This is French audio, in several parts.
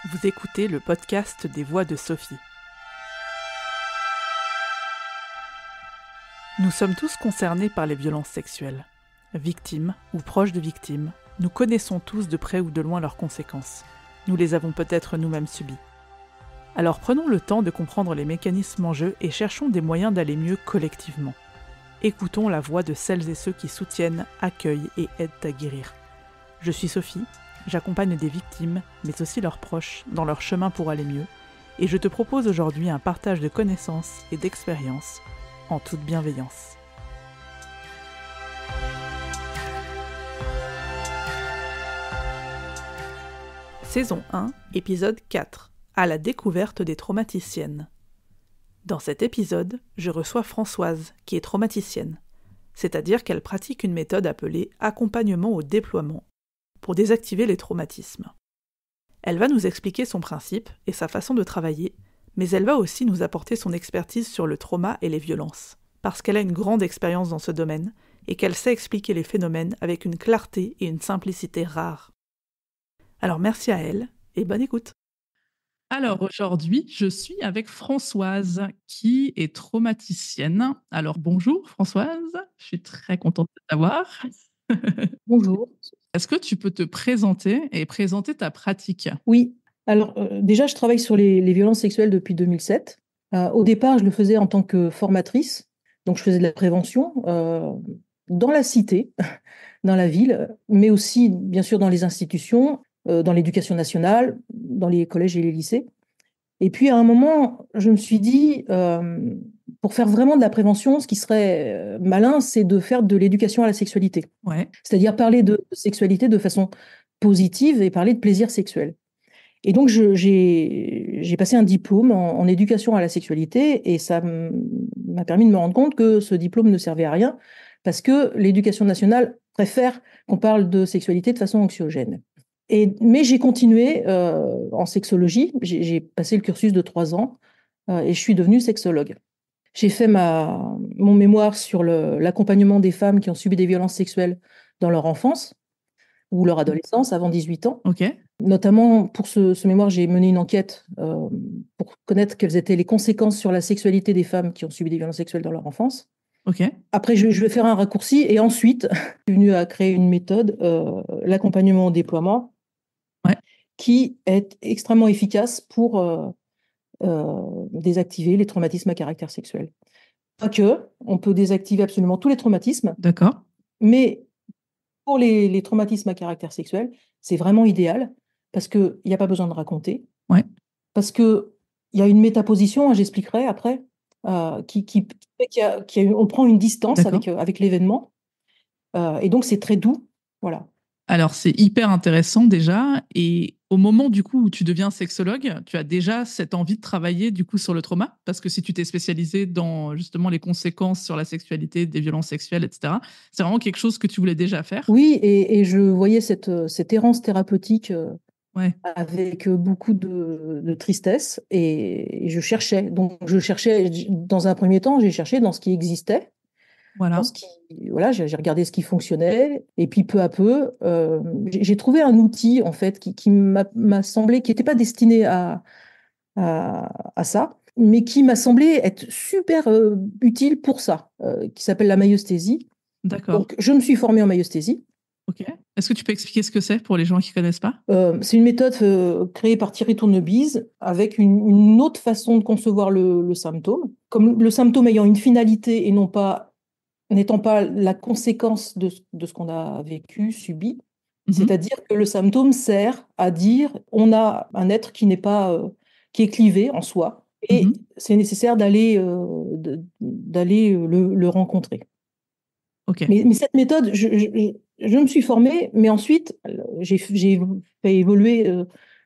Vous écoutez le podcast des Voix de Sophie. Nous sommes tous concernés par les violences sexuelles. Victimes ou proches de victimes, nous connaissons tous de près ou de loin leurs conséquences. Nous les avons peut-être nous-mêmes subies. Alors prenons le temps de comprendre les mécanismes en jeu et cherchons des moyens d'aller mieux collectivement. Écoutons la voix de celles et ceux qui soutiennent, accueillent et aident à guérir. Je suis Sophie, j'accompagne des victimes, mais aussi leurs proches, dans leur chemin pour aller mieux, et je te propose aujourd'hui un partage de connaissances et d'expériences, en toute bienveillance. Saison 1, épisode 4, à la découverte des traumaticiennes. Dans cet épisode, je reçois Françoise, qui est traumaticienne, c'est-à-dire qu'elle pratique une méthode appelée accompagnement au déploiement, pour désactiver les traumatismes. Elle va nous expliquer son principe et sa façon de travailler, mais elle va aussi nous apporter son expertise sur le trauma et les violences, parce qu'elle a une grande expérience dans ce domaine et qu'elle sait expliquer les phénomènes avec une clarté et une simplicité rares. Alors merci à elle et bonne écoute. Alors aujourd'hui, je suis avec Françoise qui est traumaticienne. Alors bonjour Françoise, je suis très contente de t'avoir. Bonjour. Est-ce que tu peux te présenter et présenter ta pratique ? Oui, alors déjà, je travaille sur les violences sexuelles depuis 2007. Au départ, je le faisais en tant que formatrice, donc je faisais de la prévention dans la cité, dans la ville, mais aussi, bien sûr, dans les institutions, dans l'éducation nationale, dans les collèges et les lycées. Et puis, à un moment, je me suis dit, pour faire vraiment de la prévention, ce qui serait malin, c'est de faire de l'éducation à la sexualité. Ouais. C'est-à-dire parler de sexualité de façon positive et parler de plaisir sexuel. Et donc, j'ai passé un diplôme en éducation à la sexualité et ça m'a permis de me rendre compte que ce diplôme ne servait à rien parce que l'éducation nationale préfère qu'on parle de sexualité de façon anxiogène. Mais j'ai continué en sexologie, j'ai passé le cursus de 3 ans et je suis devenue sexologue. J'ai fait mon mémoire sur l'accompagnement des femmes qui ont subi des violences sexuelles dans leur enfance ou leur adolescence avant 18 ans. Ok. Notamment, pour ce mémoire, j'ai mené une enquête pour connaître quelles étaient les conséquences sur la sexualité des femmes qui ont subi des violences sexuelles dans leur enfance. Ok. Après, je vais faire un raccourci et ensuite, je suis venue à créer une méthode, l'accompagnement au déploiement, Ouais. qui est extrêmement efficace pour désactiver les traumatismes à caractère sexuel. Pas que, on peut désactiver absolument tous les traumatismes. D'accord. Mais pour les traumatismes à caractère sexuel, c'est vraiment idéal parce qu'il n'y a pas besoin de raconter. Ouais. Parce qu'il y a une métaposition, j'expliquerai après, qui fait on prend une distance avec l'événement. Et donc, c'est très doux. Voilà. Alors, c'est hyper intéressant déjà. Et au moment du coup où tu deviens sexologue, tu as déjà cette envie de travailler du coup sur le trauma, parce que si tu t'es spécialisé dans justement les conséquences sur la sexualité, des violences sexuelles, etc., c'est vraiment quelque chose que tu voulais déjà faire. Oui, et je voyais cette errance thérapeutique Ouais. avec beaucoup de tristesse et je cherchais. Donc, je cherchais, dans un premier temps, j'ai cherché dans ce qui existait. Voilà. Voilà, j'ai regardé ce qui fonctionnait et puis peu à peu, j'ai trouvé un outil en fait qui m'a semblé, qui n'était pas destiné à ça, mais qui m'a semblé être super utile pour ça, qui s'appelle la maïeusthésie. D'accord. Donc, je me suis formée en maïeusthésie. Ok. Est-ce que tu peux expliquer ce que c'est pour les gens qui ne connaissent pas ? C'est une méthode créée par Thierry Tournebise avec une autre façon de concevoir le symptôme, comme le symptôme ayant une finalité et n'étant pas la conséquence de ce qu'on a vécu, subi. C'est-à-dire que le symptôme sert à dire on a un être qui n'est pas qui est clivé en soi et c'est nécessaire d'aller le rencontrer. Ok. Mais cette méthode, je me suis formée, mais ensuite j'ai fait évoluer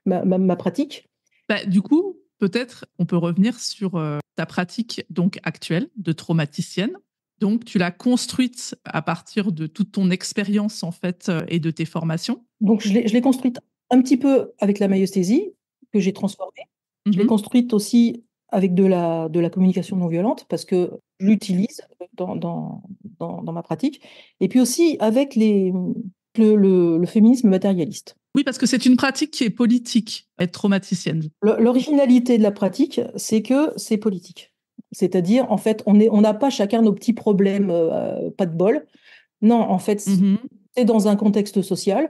ma pratique. Bah, du coup, peut-être on peut revenir sur ta pratique donc actuelle de traumaticienne. Donc, tu l'as construite à partir de toute ton expérience en fait et de tes formations. Donc, je l'ai construite un petit peu avec la maïeusthésie que j'ai transformée. Je l'ai construite aussi avec de la communication non violente parce que je l'utilise dans ma pratique. Et puis aussi avec le féminisme matérialiste. Oui, parce que c'est une pratique qui est politique, être traumaticienne. L'originalité de la pratique, c'est que c'est politique. C'est-à-dire, en fait, on n'a pas chacun nos petits problèmes, pas de bol. Non, en fait, c'est dans un contexte social.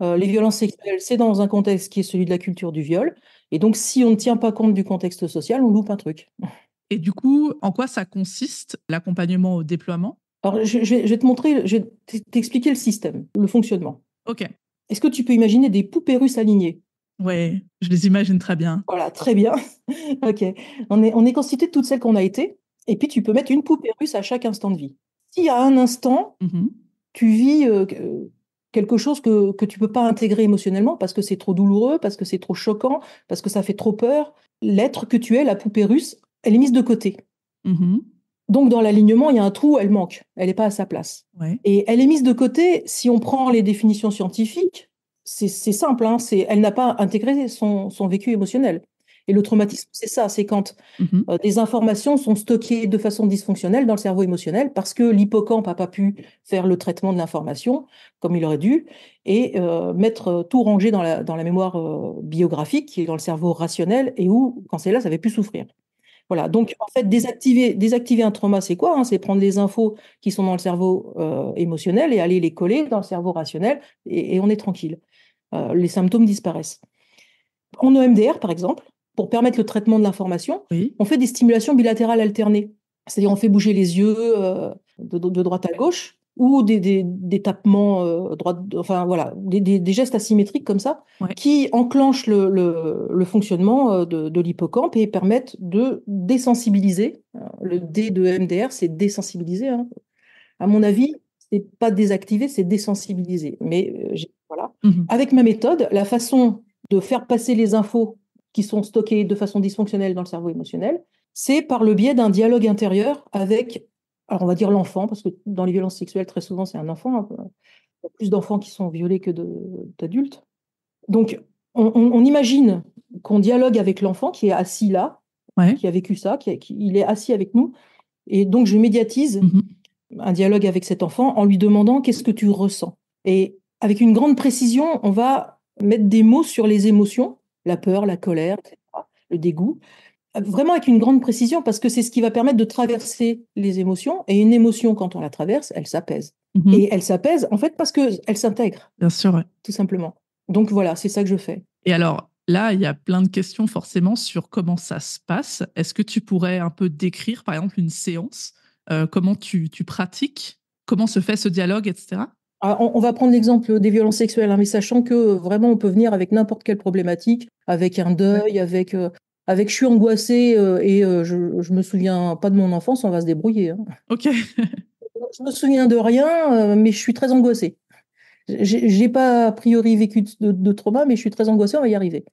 Les violences sexuelles, c'est dans un contexte qui est celui de la culture du viol. Et donc, si on ne tient pas compte du contexte social, on loupe un truc. Et du coup, en quoi ça consiste, l'accompagnement au déploiement? Alors, je vais te montrer, je vais t'expliquer le système, le fonctionnement. Ok. Est-ce que tu peux imaginer des poupées russes alignées? Ouais, je les imagine très bien. Voilà, très bien. Ok. On est constitué de toutes celles qu'on a été. Et puis, tu peux mettre une poupée russe à chaque instant de vie. Si à un instant, tu vis quelque chose que tu peux pas intégrer émotionnellement parce que c'est trop douloureux, parce que c'est trop choquant, parce que ça fait trop peur, l'être que tu es, la poupée russe, elle est mise de côté. Donc, dans l'alignement, il y a un trou, elle manque, elle n'est pas à sa place. Ouais. Et elle est mise de côté, si on prend les définitions scientifiques, c'est simple, hein, elle n'a pas intégré son vécu émotionnel. Et le traumatisme, c'est ça, c'est quand des informations sont stockées de façon dysfonctionnelle dans le cerveau émotionnel parce que l'hippocampe n'a pas pu faire le traitement de l'information comme il aurait dû et mettre tout rangé dans la mémoire biographique qui est dans le cerveau rationnel et où, quand c'est là, ça ne va plus souffrir. Voilà, donc en fait, désactiver un trauma, c'est quoi, hein? C'est prendre les infos qui sont dans le cerveau émotionnel et aller les coller dans le cerveau rationnel et on est tranquille. Les symptômes disparaissent. En EMDR, par exemple, pour permettre le traitement de l'information, Oui. on fait des stimulations bilatérales alternées. C'est-à-dire on fait bouger les yeux de droite à gauche ou des tapements, enfin voilà, des gestes asymétriques comme ça, Ouais. qui enclenchent le fonctionnement de l'hippocampe et permettent de désensibiliser. Le D de MDR, c'est désensibiliser, hein. À mon avis, c'est pas désactiver, c'est désensibiliser. Mais voilà. Avec ma méthode, la façon de faire passer les infos qui sont stockées de façon dysfonctionnelle dans le cerveau émotionnel, c'est par le biais d'un dialogue intérieur avec, alors on va dire l'enfant, parce que dans les violences sexuelles, très souvent, c'est un enfant. Hein. Il y a plus d'enfants qui sont violés que d'adultes. Donc, on imagine qu'on dialogue avec l'enfant qui est assis là, Ouais. qui a vécu ça, il est assis avec nous. Et donc, je médiatise un dialogue avec cet enfant en lui demandant qu'est-ce que tu ressens. Et avec une grande précision, on va mettre des mots sur les émotions, la peur, la colère, etc., le dégoût, vraiment avec une grande précision parce que c'est ce qui va permettre de traverser les émotions. Et une émotion, quand on la traverse, elle s'apaise. Et elle s'apaise, en fait, parce qu'elle s'intègre. Bien sûr, ouais. Tout simplement. Donc voilà, c'est ça que je fais. Et alors, là, il y a plein de questions forcément sur comment ça se passe. Est-ce que tu pourrais un peu décrire, par exemple, une séance, comment tu pratiques, comment se fait ce dialogue, etc. On va prendre l'exemple des violences sexuelles, hein, mais sachant que vraiment on peut venir avec n'importe quelle problématique, avec un deuil, avec je suis angoissée et je me souviens pas de mon enfance, on va se débrouiller. Hein. Ok. Je me souviens de rien, mais je suis très angoissée. J'ai pas a priori vécu de trauma, mais je suis très angoissée, on va y arriver.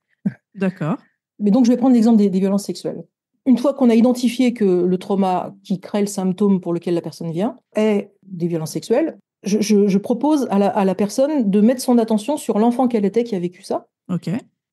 D'accord. Mais donc je vais prendre l'exemple des violences sexuelles. Une fois qu'on a identifié que le trauma qui crée le symptôme pour lequel la personne vient est des violences sexuelles, je propose à la personne de mettre son attention sur l'enfant qu'elle était qui a vécu ça. Ok.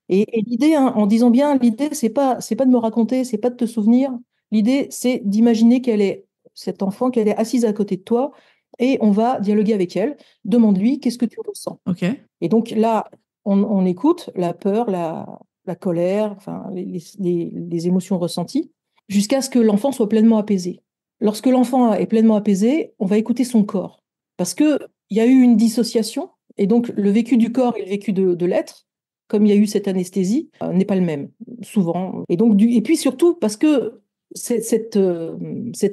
Et l'idée, hein, en disant bien, l'idée, c'est pas de me raconter, c'est pas de te souvenir. L'idée, c'est d'imaginer qu'elle est, cet enfant, qu'elle est assise à côté de toi et on va dialoguer avec elle. Demande-lui, qu'est-ce que tu ressens? Ok. Et donc là, on écoute la peur, la colère, enfin, les émotions ressenties, jusqu'à ce que l'enfant soit pleinement apaisé. Lorsque l'enfant est pleinement apaisé, on va écouter son corps. Parce qu'il y a eu une dissociation, et donc le vécu du corps et le vécu de l'être, comme il y a eu cette anesthésie, n'est pas le même, souvent. Et, donc, et puis surtout, parce que cette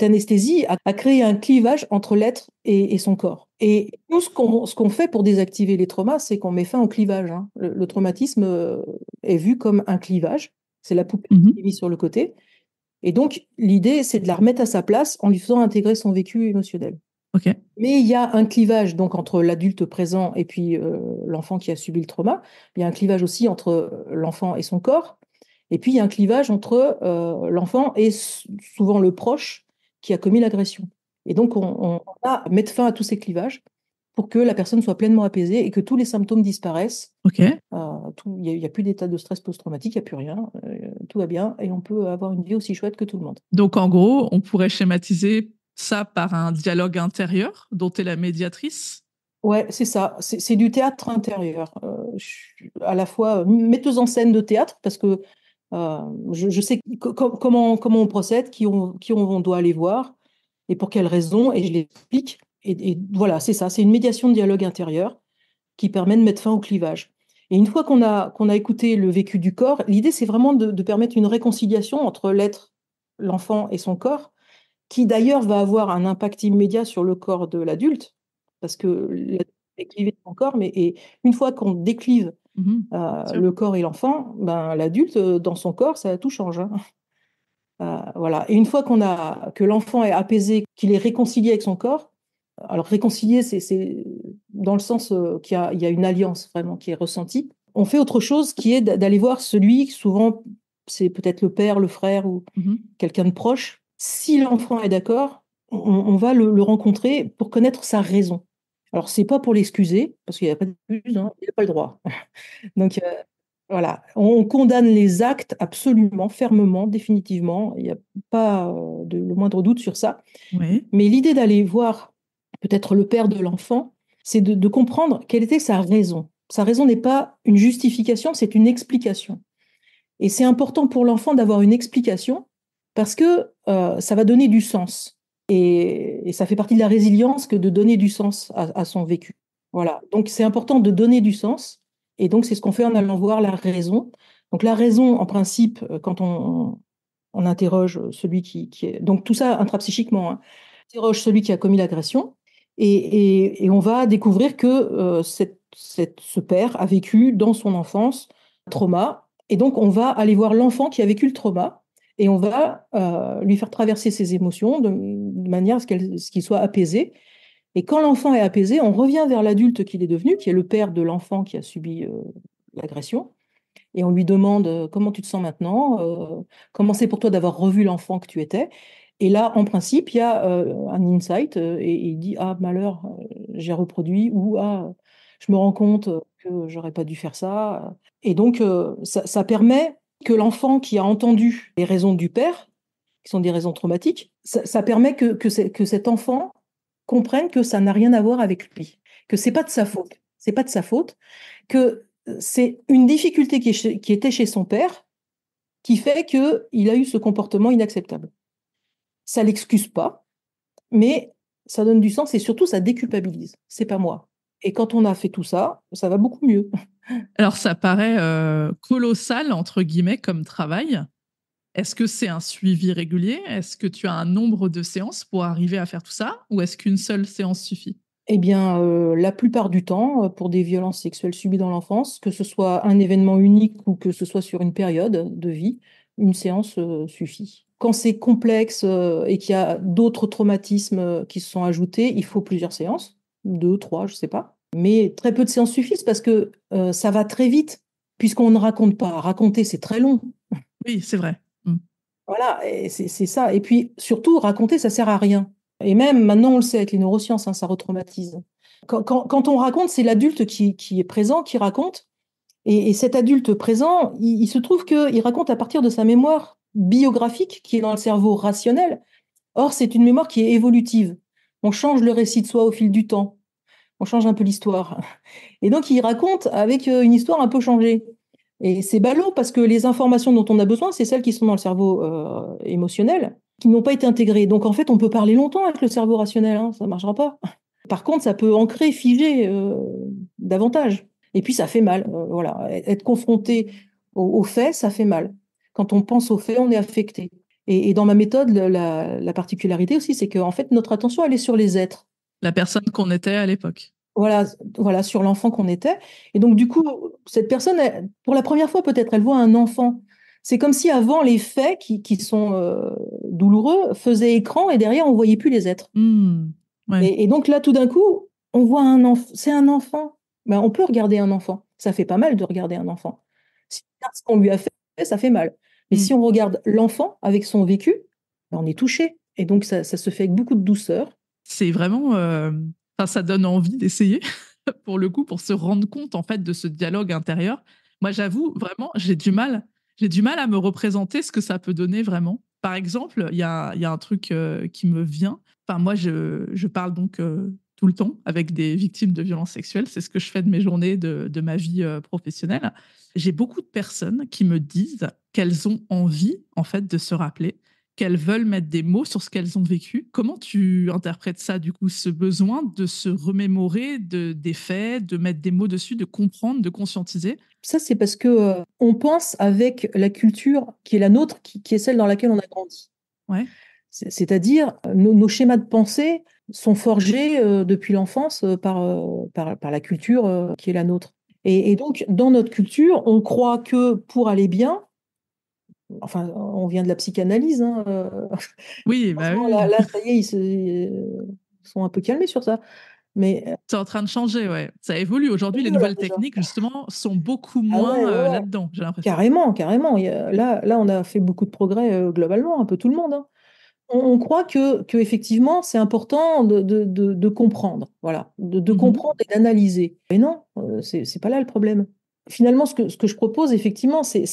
anesthésie a créé un clivage entre l'être et son corps. Et nous, ce qu'on fait pour désactiver les traumas, c'est qu'on met fin au clivage. Hein. Le traumatisme est vu comme un clivage. C'est la poupée qui est mise sur le côté. Et donc, l'idée, c'est de la remettre à sa place en lui faisant intégrer son vécu émotionnel. Okay. Mais il y a un clivage donc entre l'adulte présent et puis l'enfant qui a subi le trauma. Il y a un clivage aussi entre l'enfant et son corps. Et puis, il y a un clivage entre l'enfant et souvent le proche qui a commis l'agression. Et donc, on va mettre fin à tous ces clivages pour que la personne soit pleinement apaisée et que tous les symptômes disparaissent. Okay. Il n'y a plus d'état de stress post-traumatique, il n'y a plus rien. Tout va bien et on peut avoir une vie aussi chouette que tout le monde. Donc, en gros, on pourrait schématiser ça par un dialogue intérieur dont tu es la médiatrice. Ouais, c'est ça. C'est du théâtre intérieur. Je suis à la fois metteuse en scène de théâtre, parce que je sais comment on procède, qui on doit aller voir, et pour quelles raisons, et je l'explique. Et voilà, c'est ça. C'est une médiation de dialogue intérieur qui permet de mettre fin au clivage. Et une fois qu'on a écouté le vécu du corps, l'idée, c'est vraiment de permettre une réconciliation entre l'être, l'enfant et son corps, qui d'ailleurs va avoir un impact immédiat sur le corps de l'adulte, parce que l'adulte est clivé de son corps, et une fois qu'on déclive Mhm. Sûr. le corps et l'enfant, ben, l'adulte, dans son corps, ça tout change, hein. Voilà. Et une fois que l'enfant est apaisé, qu'il est réconcilié avec son corps, alors réconcilier, c'est dans le sens qu'il y a une alliance vraiment qui est ressentie. On fait autre chose qui est d'aller voir celui, souvent c'est peut-être le père, le frère ou Mhm. quelqu'un de proche. Si l'enfant est d'accord, on va le rencontrer pour connaître sa raison. Alors c'est pas pour l'excuser, parce qu'il n'y a pas d'excuse, hein, il n'a pas le droit. Donc voilà, on condamne les actes absolument, fermement, définitivement. Il n'y a pas le moindre doute sur ça. Oui. Mais l'idée d'aller voir peut-être le père de l'enfant, c'est de comprendre quelle était sa raison. Sa raison n'est pas une justification, c'est une explication. Et c'est important pour l'enfant d'avoir une explication parce que ça va donner du sens. Et ça fait partie de la résilience que de donner du sens à son vécu. Voilà. Donc c'est important de donner du sens. Et donc c'est ce qu'on fait en allant voir la raison. Donc la raison, en principe, quand on interroge celui qui est... Donc tout ça intrapsychiquement, hein. On interroge celui qui a commis l'agression et on va découvrir que ce père a vécu dans son enfance un trauma. Et donc on va aller voir l'enfant qui a vécu le trauma et on va lui faire traverser ses émotions de manière à ce qu'il soit apaisé. Et quand l'enfant est apaisé, on revient vers l'adulte qu'il est devenu, qui est le père de l'enfant qui a subi l'agression. Et on lui demande comment tu te sens maintenant, comment c'est pour toi d'avoir revu l'enfant que tu étais. Et là, en principe, il y a un insight et il dit, ah, malheur, j'ai reproduit, ou ah, je me rends compte que j'aurais pas dû faire ça. Et donc, ça permet que l'enfant qui a entendu les raisons du père, qui sont des raisons traumatiques, ça permet que cet enfant comprenne que ça n'a rien à voir avec lui, que c'est pas de sa faute. C'est pas de sa faute, que c'est une difficulté qui était chez son père qui fait qu'il a eu ce comportement inacceptable. Ça l'excuse pas, mais ça donne du sens et surtout ça déculpabilise. C'est pas moi. Et quand on a fait tout ça, ça va beaucoup mieux. Alors, ça paraît colossal, entre guillemets, comme travail. Est-ce que c'est un suivi régulier? Est-ce que tu as un nombre de séances pour arriver à faire tout ça? Ou est-ce qu'une seule séance suffit? Eh bien, la plupart du temps, pour des violences sexuelles subies dans l'enfance, que ce soit un événement unique ou que ce soit sur une période de vie, une séance suffit. Quand c'est complexe et qu'il y a d'autres traumatismes qui se sont ajoutés, il faut plusieurs séances, deux, trois, je ne sais pas. Mais très peu de séances suffisent parce que ça va très vite, puisqu'on ne raconte pas. Raconter, c'est très long. Oui, c'est vrai. Mm. Voilà, et c'est ça. Et puis surtout, raconter, ça sert à rien. Et même maintenant, on le sait avec les neurosciences, hein, ça retraumatise. Quand on raconte, c'est l'adulte qui est présent, qui raconte. Et cet adulte présent, il se trouve qu'il raconte à partir de sa mémoire biographique qui est dans le cerveau rationnel. Or, c'est une mémoire qui est évolutive. On change le récit de soi au fil du temps. On change un peu l'histoire. Et donc, il raconte avec une histoire un peu changée. Et c'est ballot parce que les informations dont on a besoin, c'est celles qui sont dans le cerveau émotionnel, qui n'ont pas été intégrées. Donc, en fait, on peut parler longtemps avec le cerveau rationnel, hein, ça ne marchera pas. Par contre, ça peut ancrer, figer davantage. Et puis, ça fait mal. Voilà. Être confronté aux faits, ça fait mal. Quand on pense aux faits, on est affecté. Et dans ma méthode, la particularité aussi, c'est qu'en fait, notre attention, elle est sur les êtres. La personne qu'on était à l'époque. Voilà, sur l'enfant qu'on était. Et donc, du coup, cette personne, pour la première fois, peut-être, elle voit un enfant. C'est comme si avant, les faits qui sont douloureux faisaient écran et derrière, on ne voyait plus les êtres. Mm. Ouais. Et donc là, tout d'un coup, on voit un enfant. C'est un enfant. Ben, on peut regarder un enfant. Ça fait pas mal de regarder un enfant. Si on regarde ce qu'on lui a fait, ça fait mal. Mais Mm. si on regarde l'enfant avec son vécu, ben, on est touché. Et donc, ça se fait avec beaucoup de douceur. C'est vraiment, enfin, ça donne envie d'essayer pour le coup, pour se rendre compte en fait de ce dialogue intérieur. Moi, j'avoue vraiment, j'ai du mal à me représenter ce que ça peut donner vraiment. Par exemple, il y a un truc qui me vient. Enfin, moi, je parle donc tout le temps avec des victimes de violences sexuelles. C'est ce que je fais de mes journées de ma vie professionnelle. J'ai beaucoup de personnes qui me disent qu'elles ont envie, en fait, de se rappeler, qu'elles veulent mettre des mots sur ce qu'elles ont vécu. Comment tu interprètes ça, du coup, ce besoin de se remémorer des faits, de mettre des mots dessus, de comprendre, de conscientiser? Ça, c'est parce que on pense avec la culture qui est la nôtre, qui est celle dans laquelle on a grandi. Ouais. C'est-à-dire, nos schémas de pensée sont forgés depuis l'enfance par la culture qui est la nôtre. Et donc, dans notre culture, on croit que pour aller bien, enfin, on vient de la psychanalyse, hein, Oui, bah franchement, oui. là, ça y est, sont un peu calmés sur ça. Mais C'est en train de changer, ouais. Ça évolue. Aujourd'hui, les mieux, là, nouvelles déjà. techniques, justement, sont beaucoup Ah ouais, moins ouais, ouais. là-dedans, j'ai l'impression. Carrément, carrément. Là, on a fait beaucoup de progrès globalement, un peu tout le monde, hein. On croit que effectivement, c'est important de comprendre, voilà, de Mhm. comprendre et d'analyser. Mais non, c'est pas là le problème. Finalement, ce que je propose, effectivement, c'est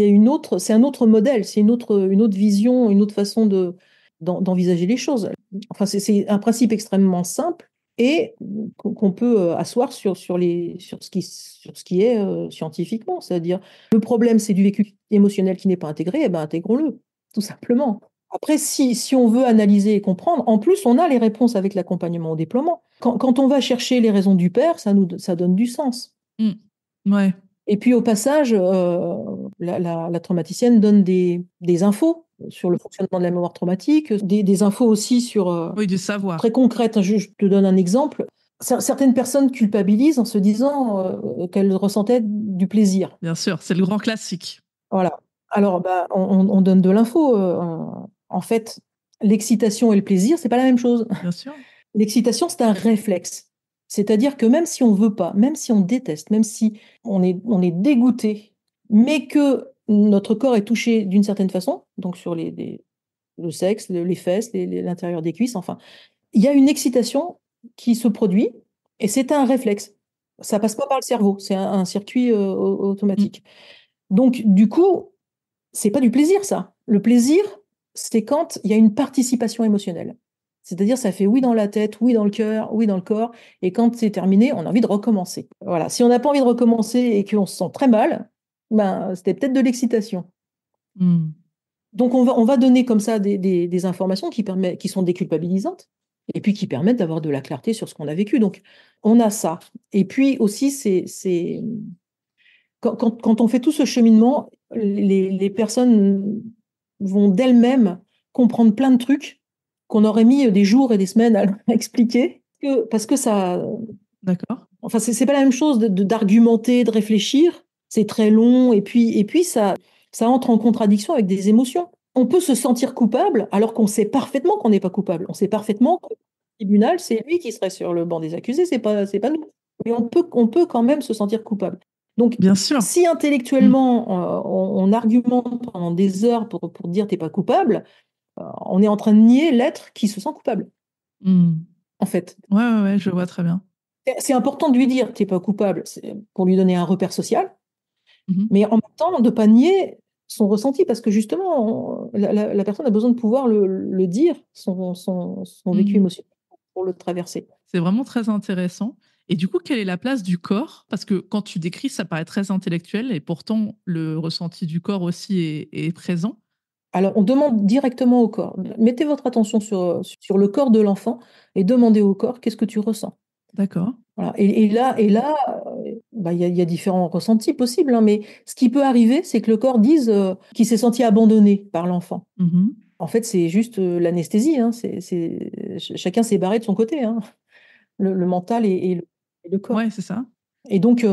un autre modèle, c'est une autre vision, une autre façon d'envisager les choses. Enfin, c'est un principe extrêmement simple et qu'on peut asseoir sur ce qui est scientifiquement. C'est-à-dire, le problème, c'est du vécu émotionnel qui n'est pas intégré, eh ben, intégrons-le, tout simplement. Après, si on veut analyser et comprendre, en plus, on a les réponses avec l'accompagnement au déploiement. Quand on va chercher les raisons du père, ça donne du sens. Mm. Ouais. Et puis, au passage, la traumaticienne donne des infos sur le fonctionnement de la mémoire traumatique, des infos aussi sur, Oui, du savoir. très concrètes, hein. Je te donne un exemple. Certaines personnes culpabilisent en se disant qu'elles ressentaient du plaisir. Bien sûr, c'est le grand classique. Voilà. Alors, bah, on donne de l'info. En fait, l'excitation et le plaisir, c'est pas la même chose. Bien sûr. L'excitation, c'est un réflexe. C'est-à-dire que même si on veut pas, même si on déteste, même si on est dégoûté, mais que notre corps est touché d'une certaine façon, donc sur le sexe, les fesses, l'intérieur des cuisses, enfin, il y a une excitation qui se produit et c'est un réflexe. Ça passe pas par le cerveau, c'est un circuit Mm. automatique. Donc, du coup, c'est pas du plaisir, ça. Le plaisir, c'est quand il y a une participation émotionnelle. C'est-à-dire, ça fait oui dans la tête, oui dans le cœur, oui dans le corps. Et quand c'est terminé, on a envie de recommencer. Voilà. Si on n'a pas envie de recommencer et qu'on se sent très mal, ben, c'était peut-être de l'excitation. Mm. Donc, on va donner comme ça des informations qui sont déculpabilisantes et puis qui permettent d'avoir de la clarté sur ce qu'on a vécu. Donc, on a ça. Et puis aussi, quand on fait tout ce cheminement, les personnes vont d'elles-mêmes comprendre plein de trucs qu'on aurait mis des jours et des semaines à expliquer, parce que ça, D'accord. enfin, c'est pas la même chose d'argumenter, de réfléchir. C'est très long, et puis ça entre en contradiction avec des émotions. On peut se sentir coupable alors qu'on sait parfaitement qu'on n'est pas coupable. On sait parfaitement que le tribunal, c'est lui qui serait sur le banc des accusés, c'est pas nous. Mais on peut quand même se sentir coupable. Donc, Bien sûr. si Mm. intellectuellement, on argumente pendant des heures pour dire t'es pas coupable, on est en train de nier l'être qui se sent coupable, Mm. en fait. Ouais, ouais, ouais, je vois très bien. C'est important de lui dire t'es pas coupable, c'est pour lui donner un repère social, Mhm. mais en même temps de pas nier son ressenti, parce que justement, la personne a besoin de pouvoir le dire, son vécu Mm. émotionnel, pour le traverser. C'est vraiment très intéressant. Et du coup, quelle est la place du corps? Parce que quand tu décris, ça paraît très intellectuel et pourtant le ressenti du corps aussi est présent. Alors, on demande directement au corps. Mettez votre attention sur le corps de l'enfant et demandez au corps qu'est-ce que tu ressens. D'accord. Voilà. Et là, bah, il y a différents ressentis possibles, hein, mais ce qui peut arriver, c'est que le corps dise qu'il s'est senti abandonné par l'enfant. Mhm. En fait, c'est juste l'anesthésie, hein, chacun s'est barré de son côté, hein, le mental et le corps. Ouais, c'est ça. Et donc,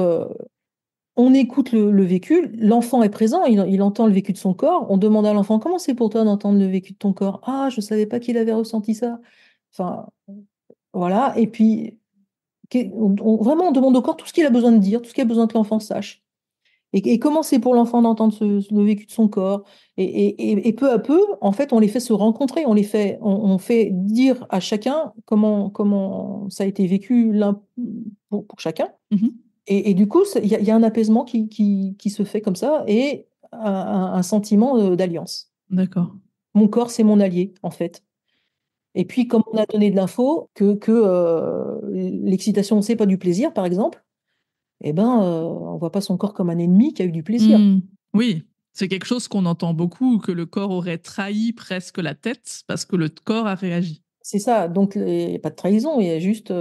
on écoute le vécu, l'enfant est présent, il entend le vécu de son corps, on demande à l'enfant, comment c'est pour toi d'entendre le vécu de ton corps? Ah, je ne savais pas qu'il avait ressenti ça. Enfin, voilà, et puis vraiment, on demande au corps tout ce qu'il a besoin de dire, tout ce qu'il a besoin que l'enfant sache. Et comment c'est pour l'enfant d'entendre le vécu de son corps. Et peu à peu, en fait, on les fait se rencontrer, on fait dire à chacun comment ça a été vécu l'un pour chacun. Mhm. Et du coup, il y a un apaisement qui se fait comme ça et un sentiment d'alliance. D'accord. Mon corps, c'est mon allié, en fait. Et puis, comme on a donné de l'info, que l'excitation, c'est pas du plaisir, par exemple, eh ben, on voit pas son corps comme un ennemi qui a eu du plaisir. Oui, c'est quelque chose qu'on entend beaucoup, que le corps aurait trahi presque la tête parce que le corps a réagi. C'est ça. Donc, il n'y a pas de trahison, il y a juste,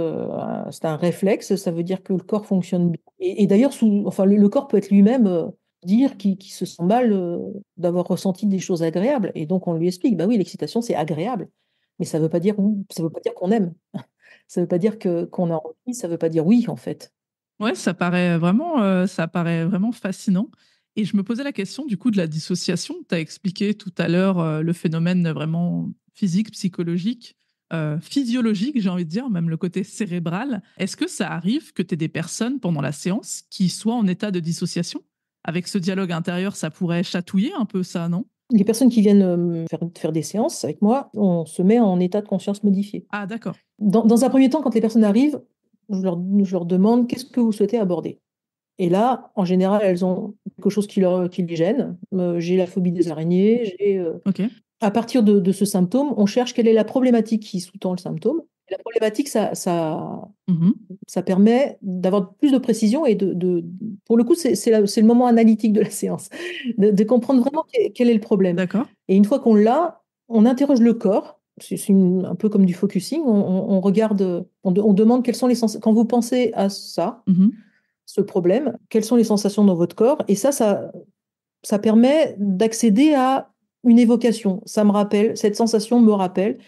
c'est un réflexe, ça veut dire que le corps fonctionne bien. Et d'ailleurs, enfin, le corps peut être lui-même dire qu'il se sent mal d'avoir ressenti des choses agréables. Et donc, on lui explique, bah oui, l'excitation, c'est agréable. Mais ça veut pas dire qu'on aime. Ça veut pas dire qu'on a envie, ça veut pas dire oui, en fait. Ouais, ça paraît vraiment fascinant. Et je me posais la question du coup de la dissociation. Tu as expliqué tout à l'heure le phénomène vraiment physique, psychologique, physiologique, j'ai envie de dire, même le côté cérébral. Est-ce que ça arrive que tu aies des personnes pendant la séance qui soient en état de dissociation? Avec ce dialogue intérieur, ça pourrait chatouiller un peu ça, non? Les personnes qui viennent faire des séances avec moi, on se met en état de conscience modifié. Ah, d'accord. Dans un premier temps, quand les personnes arrivent, je leur demande qu'est-ce que vous souhaitez aborder. Et là, en général, elles ont quelque chose qui les gêne. J'ai la phobie des araignées. Ok. À partir de ce symptôme, on cherche quelle est la problématique qui sous-tend le symptôme. Et la problématique, Mhm. ça permet d'avoir plus de précision et pour le coup, c'est le moment analytique de la séance, de comprendre vraiment quel est le problème. D'accord. Et une fois qu'on l'a, on interroge le corps. C'est un peu comme du focusing. On regarde, on demande quelles sont les sensations. Quand vous pensez à ça, Mhm. ce problème, quelles sont les sensations dans votre corps. Et ça permet d'accéder à une évocation. Ça me rappelle, cette sensation me rappelle.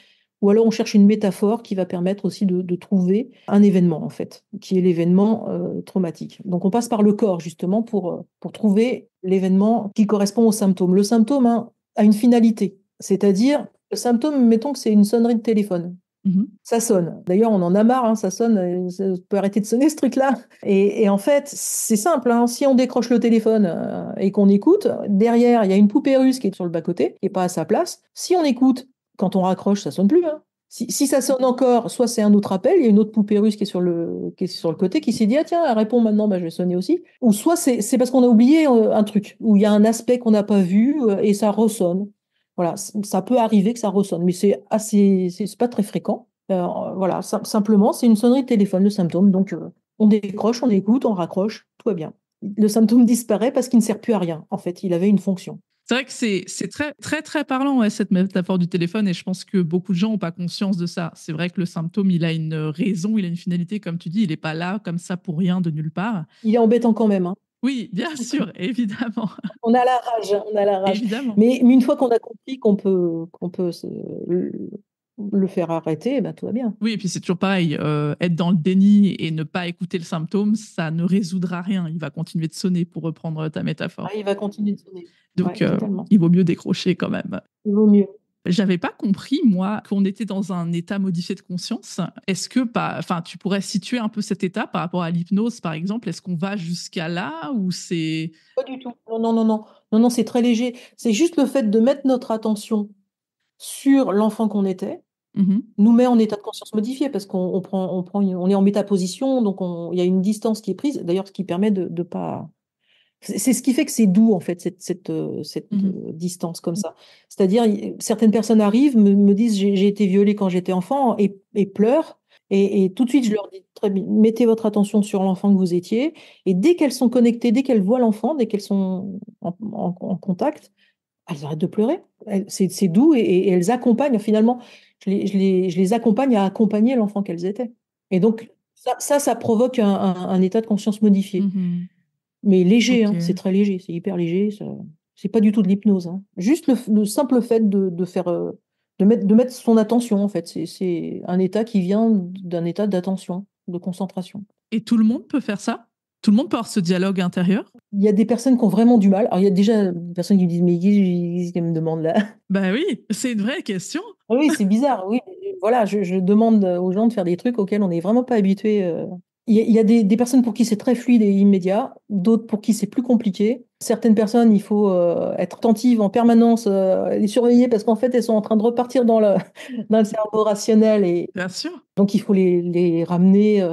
Ou alors on cherche une métaphore qui va permettre aussi de trouver un événement, en fait, qui est l'événement traumatique. Donc on passe par le corps, justement, pour trouver l'événement qui correspond au symptôme. Le symptôme, hein, a une finalité. C'est-à-dire, le symptôme, mettons que c'est une sonnerie de téléphone. Mhm. Ça sonne. D'ailleurs, on en a marre, hein, ça sonne, ça peut arrêter de sonner ce truc-là. Et en fait, c'est simple, hein, si on décroche le téléphone et qu'on écoute, derrière, il y a une poupée russe qui est sur le bas-côté, qui n'est pas à sa place. Si on écoute, quand on raccroche, ça sonne plus, hein. Si ça sonne encore, soit c'est un autre appel, il y a une autre poupée russe qui est sur le côté, qui s'est dit, ah tiens, elle répond maintenant, bah, je vais sonner aussi. Ou soit c'est parce qu'on a oublié un truc, où il y a un aspect qu'on n'a pas vu et ça ressonne. Voilà, ça peut arriver que ça ressonne, mais c'est pas très fréquent. Voilà, simplement, c'est une sonnerie de téléphone, le symptôme. Donc, on décroche, on écoute, on raccroche, tout va bien. Le symptôme disparaît parce qu'il ne sert plus à rien. En fait, il avait une fonction. C'est vrai que c'est très, très, très parlant, ouais, cette métaphore du téléphone, et je pense que beaucoup de gens n'ont pas conscience de ça. C'est vrai que le symptôme, il a une raison, il a une finalité, comme tu dis, il n'est pas là comme ça pour rien de nulle part. Il est embêtant quand même, hein. Oui, bien sûr, évidemment. On a la rage, hein, on a la rage. Évidemment. Mais une fois qu'on a compris qu'on peut le faire arrêter, eh ben, tout va bien. Oui, et puis c'est toujours pareil, être dans le déni et ne pas écouter le symptôme, ça ne résoudra rien. Il va continuer de sonner, pour reprendre ta Ah, métaphore. il va continuer de sonner. Donc, Ouais, totalement. il vaut mieux décrocher quand même. Il vaut mieux. J'avais pas compris, moi, qu'on était dans un état modifié de conscience. Est-ce que, enfin, tu pourrais situer un peu cet état par rapport à l'hypnose, par exemple? Est-ce qu'on va jusqu'à là ou c'est... Pas du tout. Non, non, non, non. Non, non, c'est très léger. C'est juste le fait de mettre notre attention sur l'enfant qu'on était, Mhm. nous met en état de conscience modifié parce on est en métaposition, donc il y a une distance qui est prise. D'ailleurs, ce qui permet de pas. C'est ce qui fait que c'est doux, en fait, Mhm. distance comme ça. C'est-à-dire, certaines personnes arrivent, me disent j'ai été violée quand j'étais enfant et pleurent. Et tout de suite, je leur dis très bien, mettez votre attention sur l'enfant que vous étiez. Et dès qu'elles sont connectées, dès qu'elles voient l'enfant, dès qu'elles sont en contact, elles arrêtent de pleurer. C'est doux et elles accompagnent, finalement, je les accompagne à accompagner l'enfant qu'elles étaient. Et donc, ça provoque un état de conscience modifié. Mhm. Mais léger, Ok. hein, c'est très léger, c'est hyper léger. C'est pas du tout de l'hypnose, hein. Juste le simple fait de faire, de mettre son attention, en fait. C'est un état qui vient d'un état d'attention, de concentration. Et tout le monde peut faire ça? Tout le monde peut avoir ce dialogue intérieur? Il y a des personnes qui ont vraiment du mal. Alors, il y a déjà des personnes qui me disent, mais qu'est-ce qu'elle me demande là? Ben oui, c'est une vraie question. Ah oui, c'est bizarre, oui. Voilà, je demande aux gens de faire des trucs auxquels on n'est vraiment pas habitué. Il y a des personnes pour qui c'est très fluide et immédiat, d'autres pour qui c'est plus compliqué. Certaines personnes, il faut être attentive en permanence, les surveiller parce qu'en fait, elles sont en train de repartir dans le cerveau rationnel et Bien sûr. donc il faut les ramener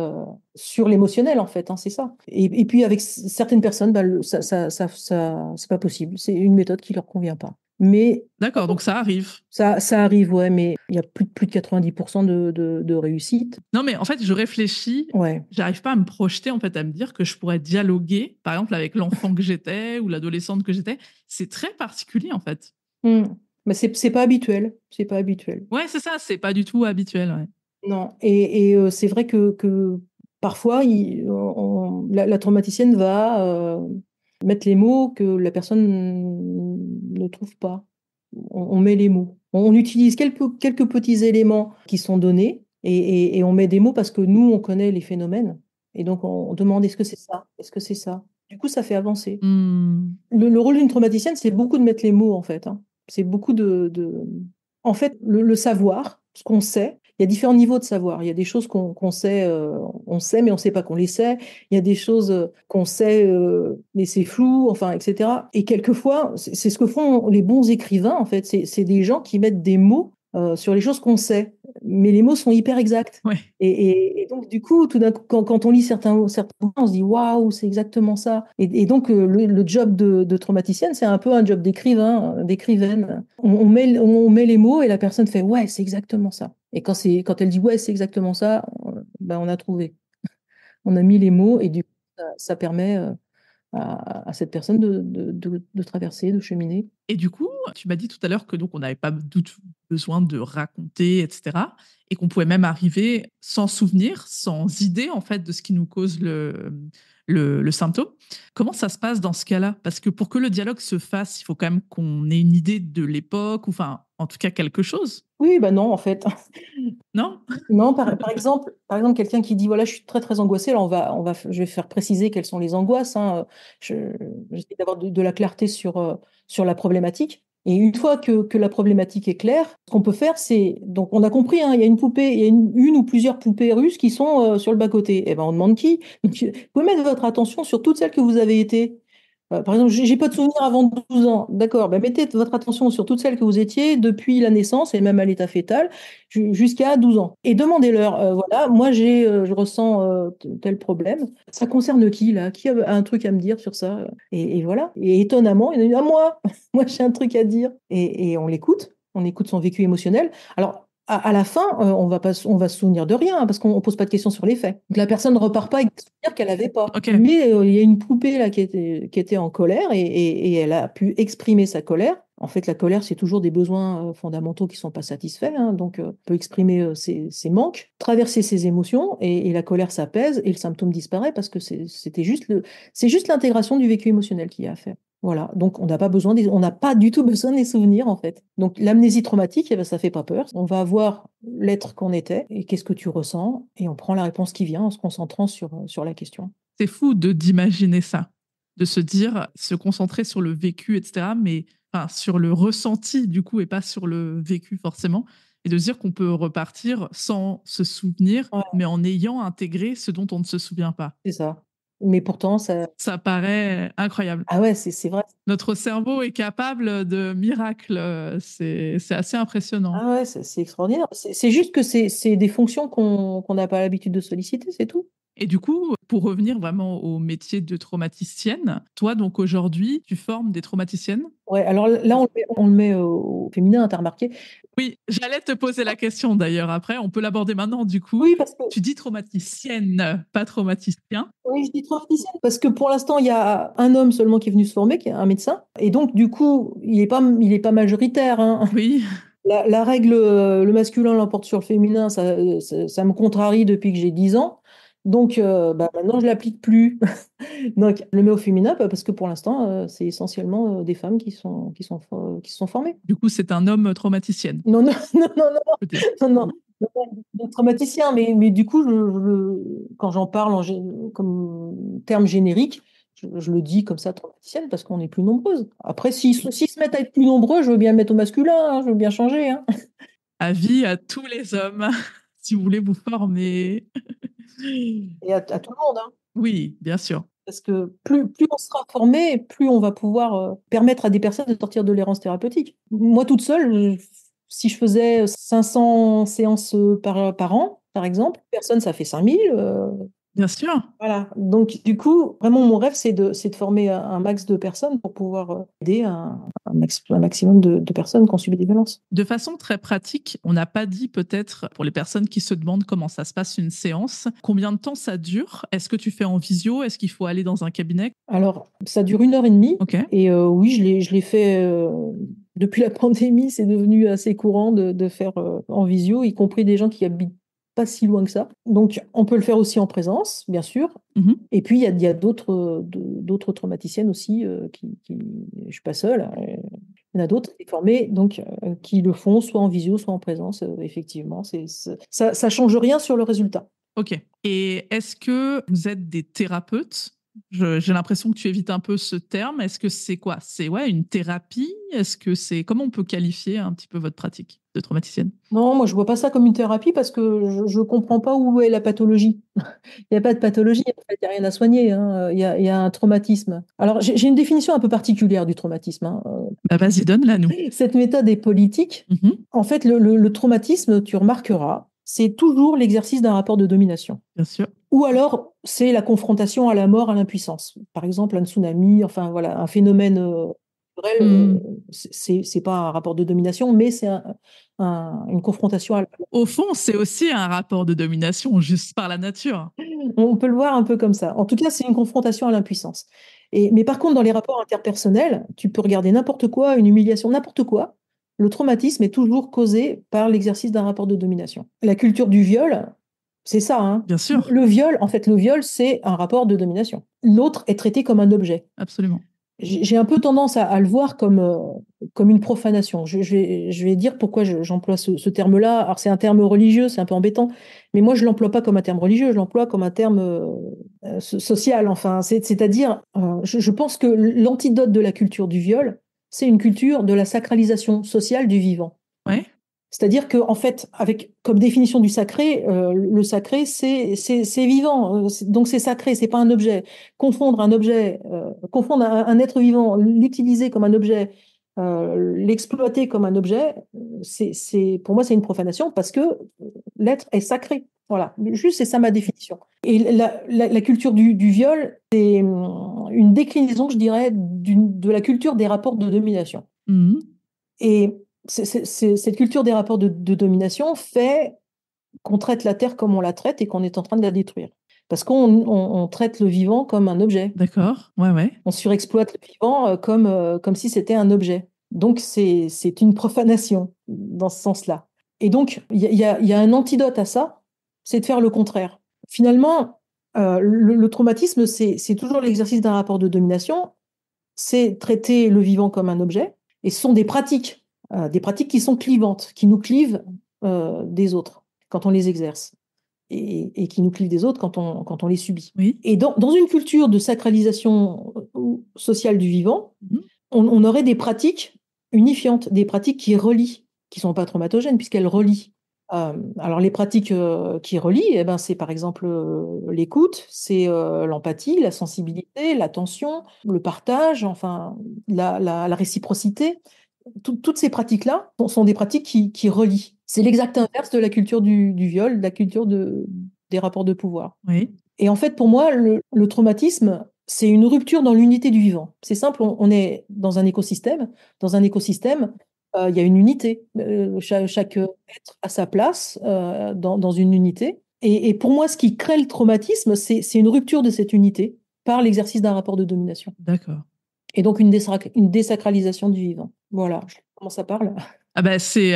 sur l'émotionnel, en fait, hein, c'est ça. Et puis avec certaines personnes, bah, c'est pas possible. C'est une méthode qui leur convient pas. Mais D'accord, donc ça arrive. ça arrive, ouais, mais il y a plus de 90% de réussite. Non, mais en fait, je réfléchis, Ouais. j'arrive pas à me projeter, en fait, à me dire que je pourrais dialoguer, par exemple, avec l'enfant que j'étais ou l'adolescente que j'étais. C'est très particulier, en fait. Mais c'est pas habituel. C'est pas habituel. Ouais, c'est ça, c'est pas du tout habituel. Ouais. Non. Et c'est vrai que parfois, la traumaticienne va mettre les mots que la personne ne trouve pas. On met les mots. On utilise quelques petits éléments qui sont donnés et on met des mots parce que nous, on connaît les phénomènes. Et donc, on demande est-ce que c'est ça? Est-ce que c'est ça? Du coup, ça fait avancer. Le rôle d'une traumaticienne, c'est beaucoup de mettre les mots, en fait. Hein. C'est beaucoup En fait, le savoir, ce qu'on sait, il y a différents niveaux de savoir. Il y a des choses qu'on sait, on sait, mais on ne sait pas qu'on les sait. Il y a des choses qu'on sait, mais c'est flou, enfin, etc. Et quelquefois, c'est ce que font les bons écrivains, en fait. C'est des gens qui mettent des mots sur les choses qu'on sait, mais les mots sont hyper exacts. Ouais. Et donc, du coup, tout d'un coup, quand on lit certains mots, on se dit waouh, c'est exactement ça. Et donc, le job de traumaticienne, c'est un peu un job d'écrivain, d'écrivaine. On met les mots et la personne fait ouais, c'est exactement ça. Et quand elle dit ouais, c'est exactement ça, ben, on a trouvé. On a mis les mots et du coup, ça permet à cette personne de traverser, de cheminer. Et du coup, tu m'as dit tout à l'heure que donc on n'avait pas du tout besoin de raconter, etc. Et qu'on pouvait même arriver sans souvenir, sans idée en fait de ce qui nous cause le symptôme. Comment ça se passe dans ce cas-là? Parce que pour que le dialogue se fasse, il faut quand même qu'on ait une idée de l'époque, ou enfin, en tout cas quelque chose, Oui, bah non, en fait. non? Non, par exemple, quelqu'un qui dit voilà, je suis très très angoissée. Alors je vais faire préciser quelles sont les angoisses. Hein. J'essaie d'avoir de la clarté sur la problématique. Et une fois que la problématique est claire, ce qu'on peut faire, c'est donc on a compris, hein, il y a une poupée, il y a une ou plusieurs poupées russes qui sont sur le bas-côté. Et ben on demande qui. Donc, vous pouvez mettre votre attention sur toutes celles que vous avez été. Par exemple, j'ai pas de souvenir avant 12 ans. D'accord, ben mettez votre attention sur toutes celles que vous étiez depuis la naissance et même à l'état fœtal jusqu'à 12 ans. Et demandez-leur, voilà, moi je ressens tel problème. Ça concerne qui là? Qui a un truc à me dire sur ça? Et voilà. Et étonnamment, il y en a une à moi. Moi j'ai un truc à dire. Et on écoute son vécu émotionnel. Alors, à la fin, on va se souvenir de rien, hein, parce qu'on ne pose pas de questions sur les faits. Donc, la personne ne repart pas avec des souvenirs qu'elle n'avait pas. Ok. Mais il y a une poupée là qui était en colère et elle a pu exprimer sa colère. En fait, la colère, c'est toujours des besoins fondamentaux qui ne sont pas satisfaits. Hein, donc, on peut exprimer ses manques, traverser ses émotions et la colère s'apaise et le symptôme disparaît parce que c'est juste l'intégration du vécu émotionnel qu'il y a à faire. Voilà, donc on n'a pas du tout besoin des souvenirs en fait. Donc l'amnésie traumatique, eh ben, ça fait pas peur. On va voir l'être qu'on était et qu'est-ce que tu ressens et on prend la réponse qui vient en se concentrant sur la question. C'est fou d'imaginer ça, de se dire, se concentrer sur le vécu, etc., mais enfin, sur le ressenti du coup et pas sur le vécu forcément, et de se dire qu'on peut repartir sans se souvenir, Ouais, mais en ayant intégré ce dont on ne se souvient pas. c'est ça. Mais pourtant, ça. Ça paraît incroyable. Ah ouais, c'est vrai. Notre cerveau est capable de miracles, c'est assez impressionnant. Ah ouais, c'est extraordinaire. C'est juste que c'est des fonctions qu'on n'a pas l'habitude de solliciter, c'est tout. Et du coup, pour revenir vraiment au métier de traumaticienne, toi, donc aujourd'hui, tu formes des traumaticiennes? Ouais, alors là, on le met au féminin, t'as remarqué? Oui, j'allais te poser la question d'ailleurs après, on peut l'aborder maintenant du coup. Oui, parce que Tu dis traumaticienne, pas traumaticien. oui, je dis traumaticienne parce que pour l'instant, il y a un homme seulement qui est venu se former, qui est un médecin, et donc du coup, il est pas majoritaire. Hein. Oui, La règle, le masculin l'emporte sur le féminin, ça me contrarie depuis que j'ai 10 ans. Donc bah, maintenant, je ne l'applique plus. Donc, je le mets au féminin parce que pour l'instant, c'est essentiellement des femmes qui se sont formées. du coup, c'est un homme traumaticienne, Non, non, non, non, non, peut-être. non, non, non, des traumaticiens, mais du coup, quand j'en parle comme terme générique, je le dis comme ça, traumaticienne, parce qu'on est plus nombreuses. Après, s'ils se mettent à être plus nombreux, je veux bien le mettre au masculin, hein, je veux bien changer. Hein. Avis à tous les hommes, si vous voulez vous former. Et à tout le monde. Hein. Oui, bien sûr. Parce que plus on sera formé, plus on va pouvoir permettre à des personnes de sortir de l'errance thérapeutique. Moi, toute seule, si je faisais 500 séances par an, par exemple, personne, ça fait 5000. Bien sûr. Voilà. Donc, du coup, vraiment, mon rêve, c'est de former un max de personnes pour pouvoir aider un maximum de personnes qui ont subi des violences. De façon très pratique, on n'a pas dit peut-être pour les personnes qui se demandent comment ça se passe une séance, combien de temps ça dure? Est-ce que tu fais en visio? Est-ce qu'il faut aller dans un cabinet? Alors, ça dure 1 heure et demie. Ok. Et oui, je l'ai fait depuis la pandémie. C'est devenu assez courant de faire en visio, y compris des gens qui habitent pas si loin que ça. Donc, on peut le faire aussi en présence, bien sûr. Mhm. Et puis, il y a d'autres traumaticiennes aussi je suis pas seule, hein. Il y en a d'autres qui sont formées, donc, qui le font soit en visio, soit en présence. Effectivement, ça change rien sur le résultat. Ok. Et est-ce que vous êtes des thérapeutes? J'ai l'impression que tu évites un peu ce terme. Est-ce que c'est quoi? C'est une thérapie? Est-ce que c'est comment on peut qualifier un petit peu votre pratique de traumaticienne? Non, moi, je vois pas ça comme une thérapie parce que je comprends pas où est la pathologie. Il n'y a pas de pathologie, en fait, il n'y a rien à soigner, hein. Il y a un traumatisme. Alors, j'ai une définition un peu particulière du traumatisme, hein. Bah vas-y, donne-la nous. Cette méthode est politique. Mhm. En fait, le traumatisme, tu remarqueras, c'est toujours l'exercice d'un rapport de domination. Bien sûr. Ou alors, c'est la confrontation à la mort, à l'impuissance. Par exemple, un tsunami, enfin voilà, un phénomène naturel, c'est pas un rapport de domination, mais c'est une confrontation à la mort. Au fond, c'est aussi un rapport de domination, juste par la nature. On peut le voir un peu comme ça. En tout cas, c'est une confrontation à l'impuissance. Mais par contre, dans les rapports interpersonnels, tu peux regarder n'importe quoi, une humiliation, n'importe quoi. Le traumatisme est toujours causé par l'exercice d'un rapport de domination. La culture du viol, c'est ça, hein. Bien sûr. Le viol, en fait, le viol, c'est un rapport de domination. L'autre est traité comme un objet. Absolument. J'ai un peu tendance à le voir comme une profanation. Je vais dire pourquoi j'emploie ce terme-là. Alors, c'est un terme religieux, c'est un peu embêtant, mais moi, je ne l'emploie pas comme un terme religieux, je l'emploie comme un terme social. Enfin, c'est-à-dire, je pense que l'antidote de la culture du viol, c'est une culture de la sacralisation sociale du vivant. Ouais. C'est-à-dire que, en fait, avec comme définition du sacré, le sacré, c'est vivant, donc c'est sacré, c'est pas un objet. Confondre un objet, confondre un être vivant, l'utiliser comme un objet, l'exploiter comme un objet, pour moi, c'est une profanation parce que l'être est sacré. Voilà, juste c'est ça ma définition. Et la culture du viol, c'est une déclinaison, je dirais, de la culture des rapports de domination. Mhm. Et cette culture des rapports de domination fait qu'on traite la Terre comme on la traite et qu'on est en train de la détruire. Parce qu'on traite le vivant comme un objet. D'accord. Ouais, ouais. On surexploite le vivant comme si c'était un objet. Donc, c'est une profanation dans ce sens-là. Et donc, il y a un antidote à ça, c'est de faire le contraire. Finalement, le traumatisme, c'est toujours l'exercice d'un rapport de domination, c'est traiter le vivant comme un objet, et ce sont des pratiques qui sont clivantes, qui nous clivent des autres quand on les exerce, et qui nous clivent des autres quand on les subit. Oui. Et dans une culture de sacralisation sociale du vivant, Mhm. on aurait des pratiques unifiantes, des pratiques qui relient, qui ne sont pas traumatogènes puisqu'elles relient. Alors les pratiques qui relient, eh ben, c'est par exemple l'écoute, c'est l'empathie, la sensibilité, l'attention, le partage, enfin la réciprocité. Toutes ces pratiques-là sont des pratiques qui relient. C'est l'exact inverse de la culture du viol, de la culture des rapports de pouvoir. Oui. Et en fait, pour moi, le traumatisme, c'est une rupture dans l'unité du vivant. C'est simple, on est dans un écosystème. Dans un écosystème, il y a une unité. Chaque être a sa place dans une unité. Et pour moi, ce qui crée le traumatisme, c'est une rupture de cette unité par l'exercice d'un rapport de domination. D'accord. Et donc une désacralisation du vivant. Voilà, comment ça parle? Ah bah c'est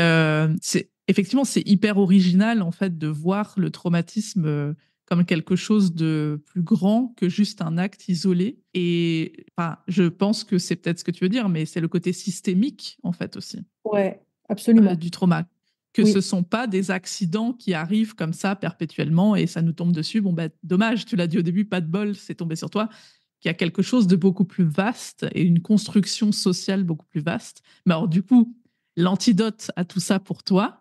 effectivement c'est hyper original en fait de voir le traumatisme comme quelque chose de plus grand que juste un acte isolé. Et enfin, je pense que c'est peut-être ce que tu veux dire, mais c'est le côté systémique en fait aussi Ouais, absolument. du trauma. Que ce Oui, sont pas des accidents qui arrivent comme ça perpétuellement et ça nous tombe dessus. Bon, bah, dommage, tu l'as dit au début, pas de bol, c'est tombé sur toi. Qu'il y a quelque chose de beaucoup plus vaste et une construction sociale beaucoup plus vaste. Mais alors, du coup, l'antidote à tout ça pour toi,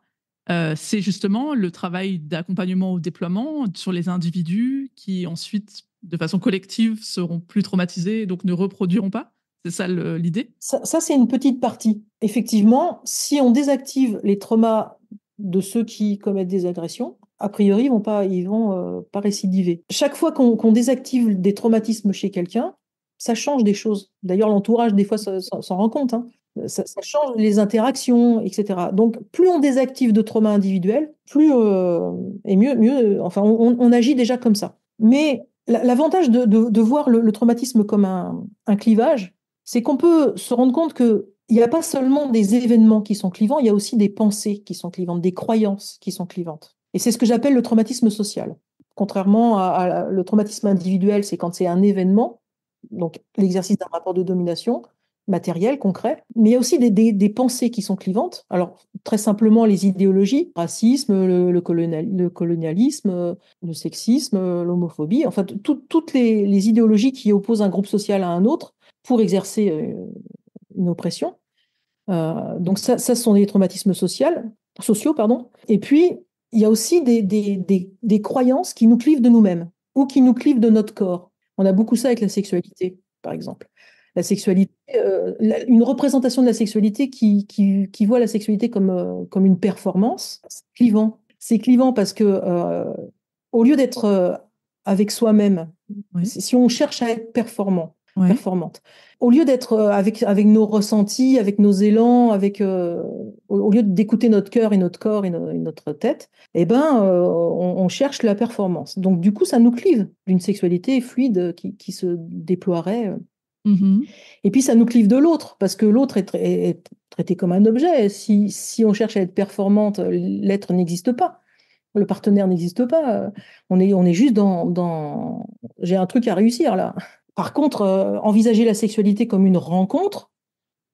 c'est justement le travail d'accompagnement au déploiement sur les individus qui ensuite, de façon collective, seront plus traumatisés et donc ne reproduiront pas. C'est ça l'idée? ça c'est une petite partie. Effectivement, si on désactive les traumas de ceux qui commettent des agressions, a priori, ils vont pas récidiver. Chaque fois qu'on désactive des traumatismes chez quelqu'un, ça change des choses. D'ailleurs, l'entourage, des fois, s'en rend compte, hein. Ça change les interactions, etc. Donc, plus on désactive de traumas individuels, plus et mieux. Enfin, on agit déjà comme ça. Mais l'avantage de voir le traumatisme comme un clivage, c'est qu'on peut se rendre compte que il n'y a pas seulement des événements qui sont clivants, il y a aussi des pensées qui sont clivantes, des croyances qui sont clivantes. Et c'est ce que j'appelle le traumatisme social. Contrairement le traumatisme individuel, c'est quand c'est un événement, donc l'exercice d'un rapport de domination matériel, concret, mais il y a aussi des pensées qui sont clivantes. Alors, très simplement, les idéologies, le racisme, le colonialisme, le sexisme, l'homophobie, enfin, toutes les idéologies qui opposent un groupe social à un autre pour exercer une oppression. Donc ça, ce sont des traumatismes sociaux, pardon. Et puis, il y a aussi des croyances qui nous clivent de nous-mêmes ou qui nous clivent de notre corps. On a beaucoup ça avec la sexualité, par exemple. La sexualité, une représentation de la sexualité qui voit la sexualité comme une performance, c'est clivant. C'est clivant parce que au lieu d'être avec soi-même, Oui. si on cherche à être Ouais. performante, au lieu d'être avec nos ressentis, avec nos élans, au lieu d'écouter notre cœur et notre corps et notre tête, eh ben, on cherche la performance. Donc, du coup, ça nous clive d'une sexualité fluide qui se déploierait. Mhm. Et puis, ça nous clive de l'autre, parce que l'autre est traité comme un objet. Si on cherche à être performante, l'être n'existe pas. Le partenaire n'existe pas. On est juste dans j'ai un truc à réussir là. Par contre, envisager la sexualité comme une rencontre,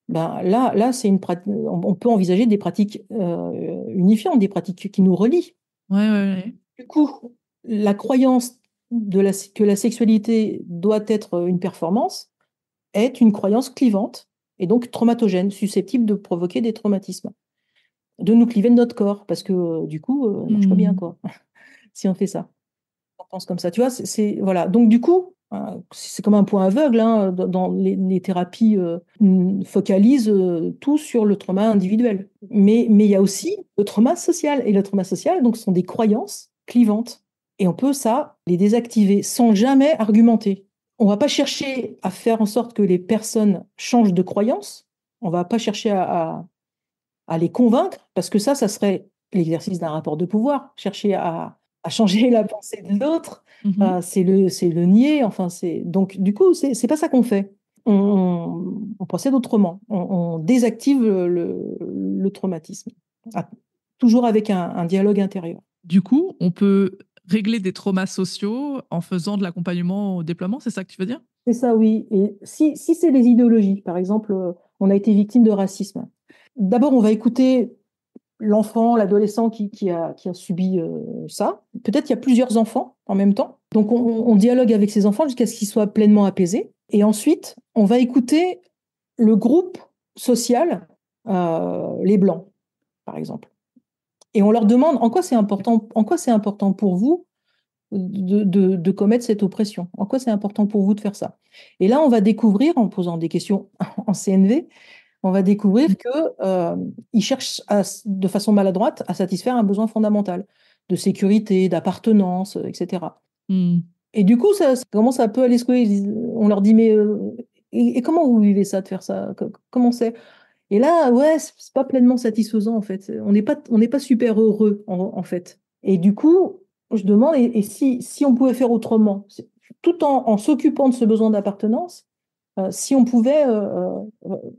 ben là c'est on peut envisager des pratiques unifiantes, des pratiques qui nous relient. Ouais. Du coup, la croyance que la sexualité doit être une performance est une croyance clivante et donc traumatogène, susceptible de provoquer des traumatismes, de nous cliver de notre corps, parce que du coup, on marche pas bien, Mhm. quoi, si on fait ça. On pense comme ça, tu vois, voilà. Donc du coup, c'est comme un point aveugle, hein, dans les thérapies focalisent tout sur le trauma individuel. Mais il y a aussi le trauma social. Et le trauma social, donc, ce sont des croyances clivantes. Et on peut, ça, les désactiver sans jamais argumenter. On va pas chercher à faire en sorte que les personnes changent de croyance. On va pas chercher à les convaincre, parce que ça serait l'exercice d'un rapport de pouvoir. Chercher à changer la pensée de l'autre, Mhm. c'est le nier. Enfin, donc, du coup, c'est pas ça qu'on fait. On procède autrement. On désactive le traumatisme. Ah, toujours avec un dialogue intérieur. Du coup, on peut régler des traumas sociaux en faisant de l'accompagnement au déploiement, c'est ça que tu veux dire? C'est ça, oui. Et si c'est les idéologies, par exemple, on a été victime de racisme. D'abord, on va écouter l'enfant, l'adolescent qui a subi ça. Peut-être il y a plusieurs enfants en même temps. Donc on dialogue avec ces enfants jusqu'à ce qu'ils soient pleinement apaisés. Et ensuite, on va écouter le groupe social, les Blancs, par exemple. Et on leur demande en quoi c'est important pour vous de commettre cette oppression. En quoi c'est important pour vous de faire ça? Et là, on va découvrir, en posant des questions en CNV, on va découvrir que ils cherchent de façon maladroite à satisfaire un besoin fondamental de sécurité, d'appartenance, etc. Mm. Et du coup, ça commence un peu à les secouer. On leur dit, mais et comment vous vivez ça, de faire ça? Comment c'est? Et là, ouais, c'est pas pleinement satisfaisant, en fait. On n'est pas super heureux, en fait. Et du coup, je demande, et si on pouvait faire autrement, tout en s'occupant de ce besoin d'appartenance, si on pouvait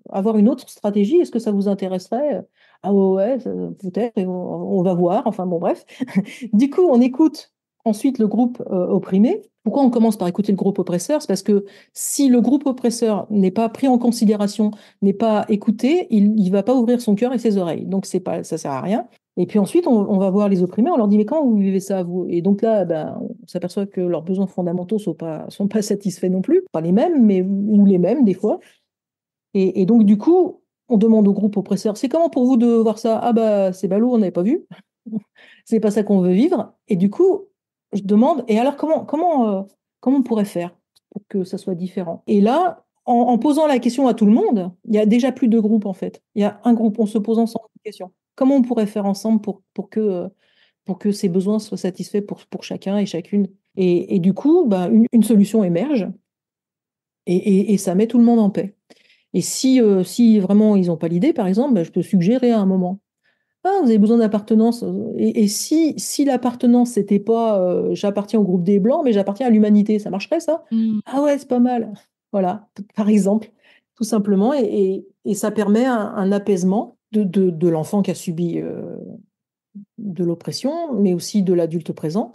avoir une autre stratégie, est-ce que ça vous intéresserait? Ah ouais, peut-être, et on va voir, enfin bon, bref. Du coup, on écoute ensuite le groupe opprimé. Pourquoi on commence par écouter le groupe oppresseur? C'est parce que si le groupe oppresseur n'est pas pris en considération, n'est pas écouté, il ne va pas ouvrir son cœur et ses oreilles. Donc, ça sert à rien. Et puis ensuite, on va voir les opprimés, on leur dit, mais comment vous vivez ça, vous? Et donc là, ben, on s'aperçoit que leurs besoins fondamentaux sont pas satisfaits non plus, pas les mêmes, ou les mêmes des fois. Et donc, du coup, on demande au groupe oppresseur, c'est comment pour vous de voir ça? Ah bah, c'est ballot, on n'avait pas vu. C'est pas ça qu'on veut vivre. Et du coup, je demande, et alors comment on pourrait faire pour que ça soit différent? Et là, en posant la question à tout le monde, il y a déjà plus de groupes en fait. Il y a un groupe, on se pose ensemble la question. Comment on pourrait faire ensemble pour que ces besoins soient satisfaits pour chacun et chacune. Et du coup, bah, une solution émerge et ça met tout le monde en paix. Et si vraiment ils n'ont pas l'idée, par exemple, bah, je peux suggérer à un moment. Ah, vous avez besoin d'appartenance. Et si l'appartenance, c'était pas j'appartiens au groupe des Blancs, mais j'appartiens à l'humanité, ça marcherait ça? Ah ouais, c'est pas mal. Voilà, par exemple, tout simplement. Et ça permet un apaisement de l'enfant qui a subi de l'oppression, mais aussi de l'adulte présent.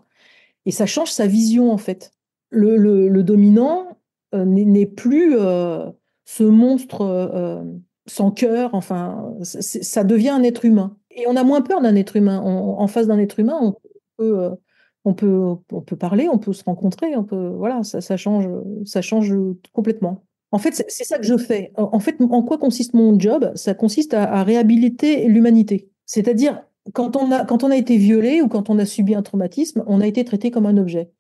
Et ça change sa vision, en fait. Le dominant n'est plus ce monstre sans cœur, enfin, ça devient un être humain. Et on a moins peur d'un être humain. En face d'un être humain, peut, euh, on peut parler, on peut se rencontrer, voilà, ça change complètement. En fait, c'est ça que je fais. En fait, en quoi consiste mon job? Ça consiste à réhabiliter l'humanité. C'est-à-dire, quand on a été violé ou quand on a subi un traumatisme, on a été traité comme un objet.